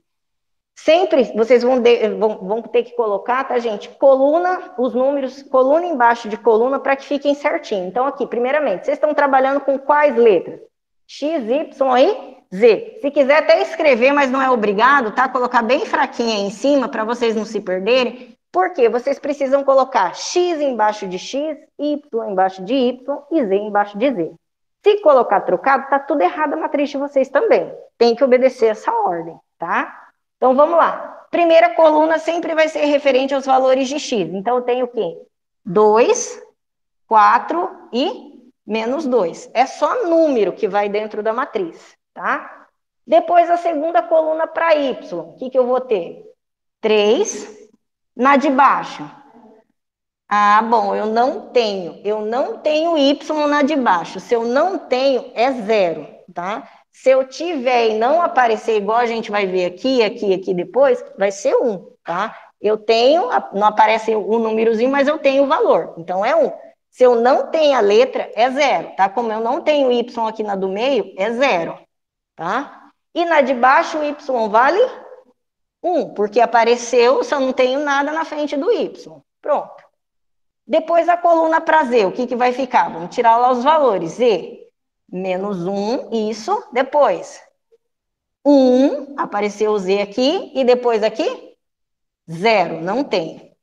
Sempre vocês vão ter que colocar, tá, gente? Coluna, os números, coluna embaixo de coluna, para que fiquem certinho. Então, aqui, primeiramente, vocês estão trabalhando com quais letras? X, Y e Z. Se quiser até escrever, mas não é obrigado, tá? Colocar bem fraquinho aí em cima, para vocês não se perderem. Por quê? Vocês precisam colocar X embaixo de X, Y embaixo de Y e Z embaixo de Z. Se colocar trocado, tá tudo errado a matriz de vocês também. Tem que obedecer essa ordem, tá? Então, vamos lá. Primeira coluna sempre vai ser referente aos valores de x. Então, eu tenho o quê? 2, 4 e menos 2. É só número que vai dentro da matriz, tá? Depois, a segunda coluna para y. O que eu vou ter? 3. Na de baixo. Ah, bom, eu não tenho y na de baixo. Se eu não tenho, é 0, tá? Se eu tiver e não aparecer igual a gente vai ver aqui depois, vai ser 1, tá? Eu tenho, não aparece o númerozinho, mas eu tenho o valor, então é 1. Se eu não tenho a letra, é 0, tá? Como eu não tenho y aqui na do meio, é 0, tá? E na de baixo, o y vale 1, porque apareceu, só não tenho nada na frente do y. Pronto. Depois a coluna para z, o que vai ficar? Vamos tirar lá os valores. Z, menos 1, isso. Depois, 1, apareceu o z aqui. E depois aqui, 0, não tem.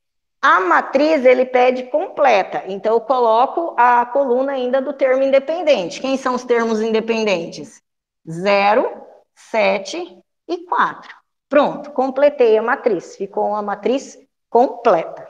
A matriz, ele pede completa. Então, eu coloco a coluna ainda do termo independente. Quem são os termos independentes? 0, 7 e 4. Pronto, completei a matriz. Ficou uma matriz completa.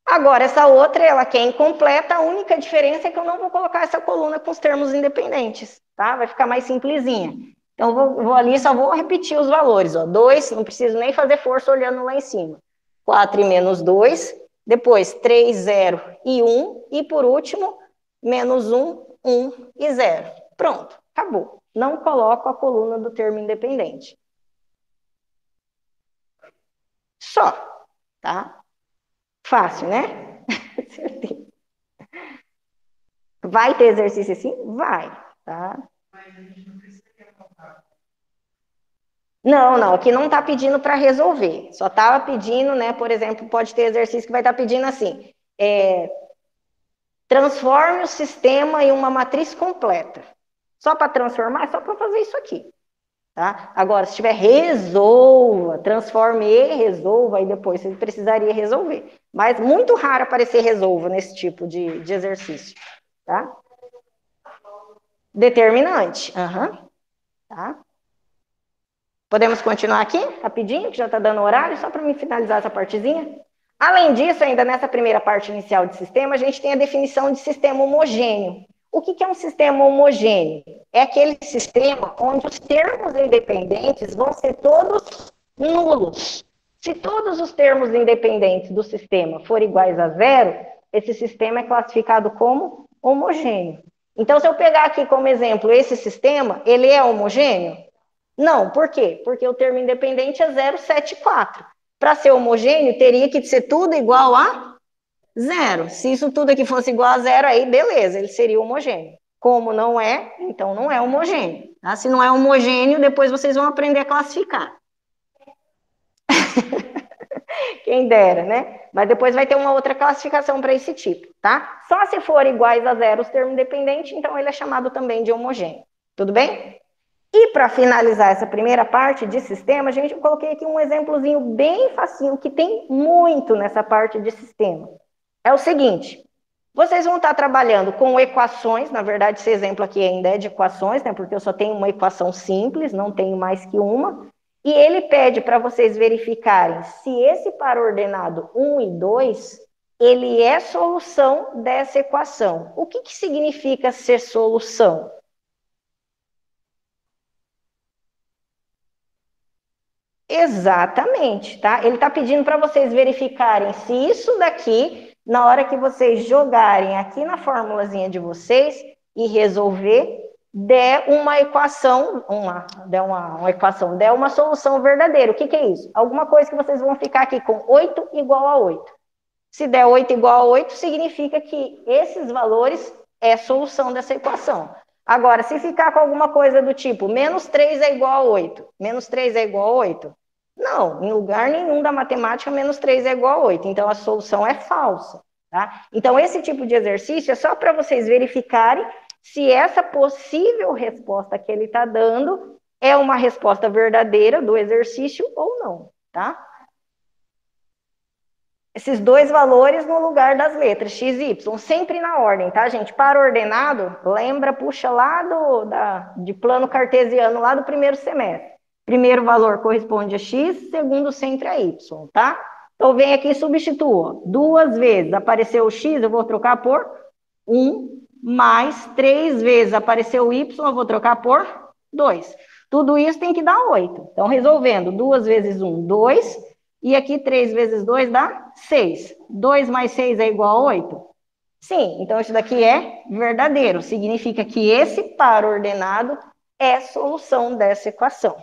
Agora, essa outra, ela quer incompleta, a única diferença é que eu não vou colocar essa coluna com os termos independentes, tá? Vai ficar mais simplesinha. Então, vou ali, só vou repetir os valores, ó. 2, não preciso nem fazer força olhando lá em cima. 4 e menos 2, depois 3, 0 e 1, e por último, menos 1, 1 e 0. Pronto, acabou. Não coloco a coluna do termo independente. Só, tá? Fácil, né? Certeza. Vai ter exercício assim? Vai, tá? Não, aqui não está pedindo para resolver. Só estava pedindo, né? Por exemplo, pode ter exercício que vai estar pedindo assim: transforme o sistema em uma matriz completa. Só para transformar, é só para fazer isso aqui. Tá? Agora, se tiver resolva, transforme e resolva, aí depois você precisaria resolver. Mas muito raro aparecer resolva nesse tipo de exercício. Tá? Determinante. Tá? Podemos continuar aqui, rapidinho, que já está dando horário, só para me finalizar essa partezinha. Além disso, ainda nessa primeira parte inicial de sistema, a gente tem a definição de sistema homogêneo. O que é um sistema homogêneo? É aquele sistema onde os termos independentes vão ser todos nulos. Se todos os termos independentes do sistema forem iguais a 0, esse sistema é classificado como homogêneo. Então, se eu pegar aqui como exemplo esse sistema, ele é homogêneo? Não, por quê? Porque o termo independente é 0, 7 e 4. Para ser homogêneo, teria que ser tudo igual a 0. Se isso tudo aqui fosse igual a 0, aí beleza, ele seria homogêneo. Como não é, então não é homogêneo. Tá? Se não é homogêneo, depois vocês vão aprender a classificar. Quem dera, né? Mas depois vai ter uma outra classificação para esse tipo, tá? Só se for iguais a 0 os termos independentes, então ele é chamado também de homogêneo. Tudo bem? E para finalizar essa primeira parte de sistema, eu coloquei aqui um exemplozinho bem facinho, que tem muito nessa parte de sistema. É o seguinte, vocês vão estar trabalhando com equações, na verdade esse exemplo aqui ainda é de equações, né, porque eu só tenho uma equação simples, não tenho mais que uma, e ele pede para vocês verificarem se esse par ordenado 1 e 2, ele é solução dessa equação. O que significa ser solução? Exatamente, tá? Ele está pedindo para vocês verificarem se isso daqui, na hora que vocês jogarem aqui na formulazinha de vocês e resolver, der uma equação, der uma solução verdadeira. O que é isso? Alguma coisa que vocês vão ficar aqui com 8 igual a 8. Se der 8 igual a 8, significa que esses valores é solução dessa equação. Agora, se ficar com alguma coisa do tipo, menos 3 é igual a 8, menos 3 é igual a 8, não, em lugar nenhum da matemática, menos 3 é igual a 8. Então, a solução é falsa. Tá? Então, esse tipo de exercício é só para vocês verificarem se essa possível resposta que ele está dando é uma resposta verdadeira do exercício ou não. Tá? Esses dois valores no lugar das letras, x e y, sempre na ordem, tá, gente? Para ordenado, lembra, puxa lá de plano cartesiano, lá do primeiro semestre. Primeiro valor corresponde a x, segundo sempre a y, tá? Então, vem aqui e substitua. Duas vezes apareceu o x, eu vou trocar por 1, mais 3 vezes apareceu o y, eu vou trocar por 2. Tudo isso tem que dar 8. Então, resolvendo, 2 vezes 1, 2. E aqui 3 vezes 2 dá 6. 2 mais 6 é igual a 8? Sim, então isso daqui é verdadeiro. Significa que esse par ordenado é solução dessa equação.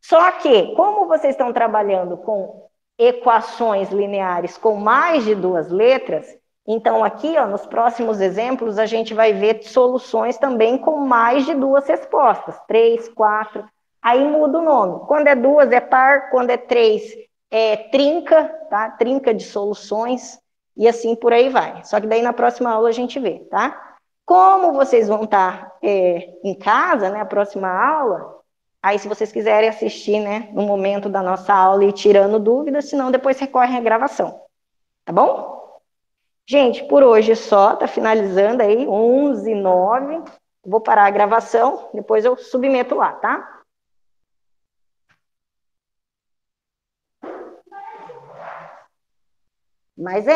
Só que, como vocês estão trabalhando com equações lineares com mais de duas letras, então aqui, ó, nos próximos exemplos, a gente vai ver soluções também com mais de duas respostas. 3, 4, aí muda o nome. Quando é duas é par, quando é três é trinca, tá? Trinca de soluções, e assim por aí vai. Só que daí na próxima aula a gente vê, tá? Como vocês vão estar em casa, né, a próxima aula, aí se vocês quiserem assistir, né, no momento da nossa aula e ir tirando dúvidas, senão depois recorrem à gravação, tá bom? Gente, por hoje é só, tá finalizando aí, 11h09, vou parar a gravação, depois eu submeto lá, tá? Mas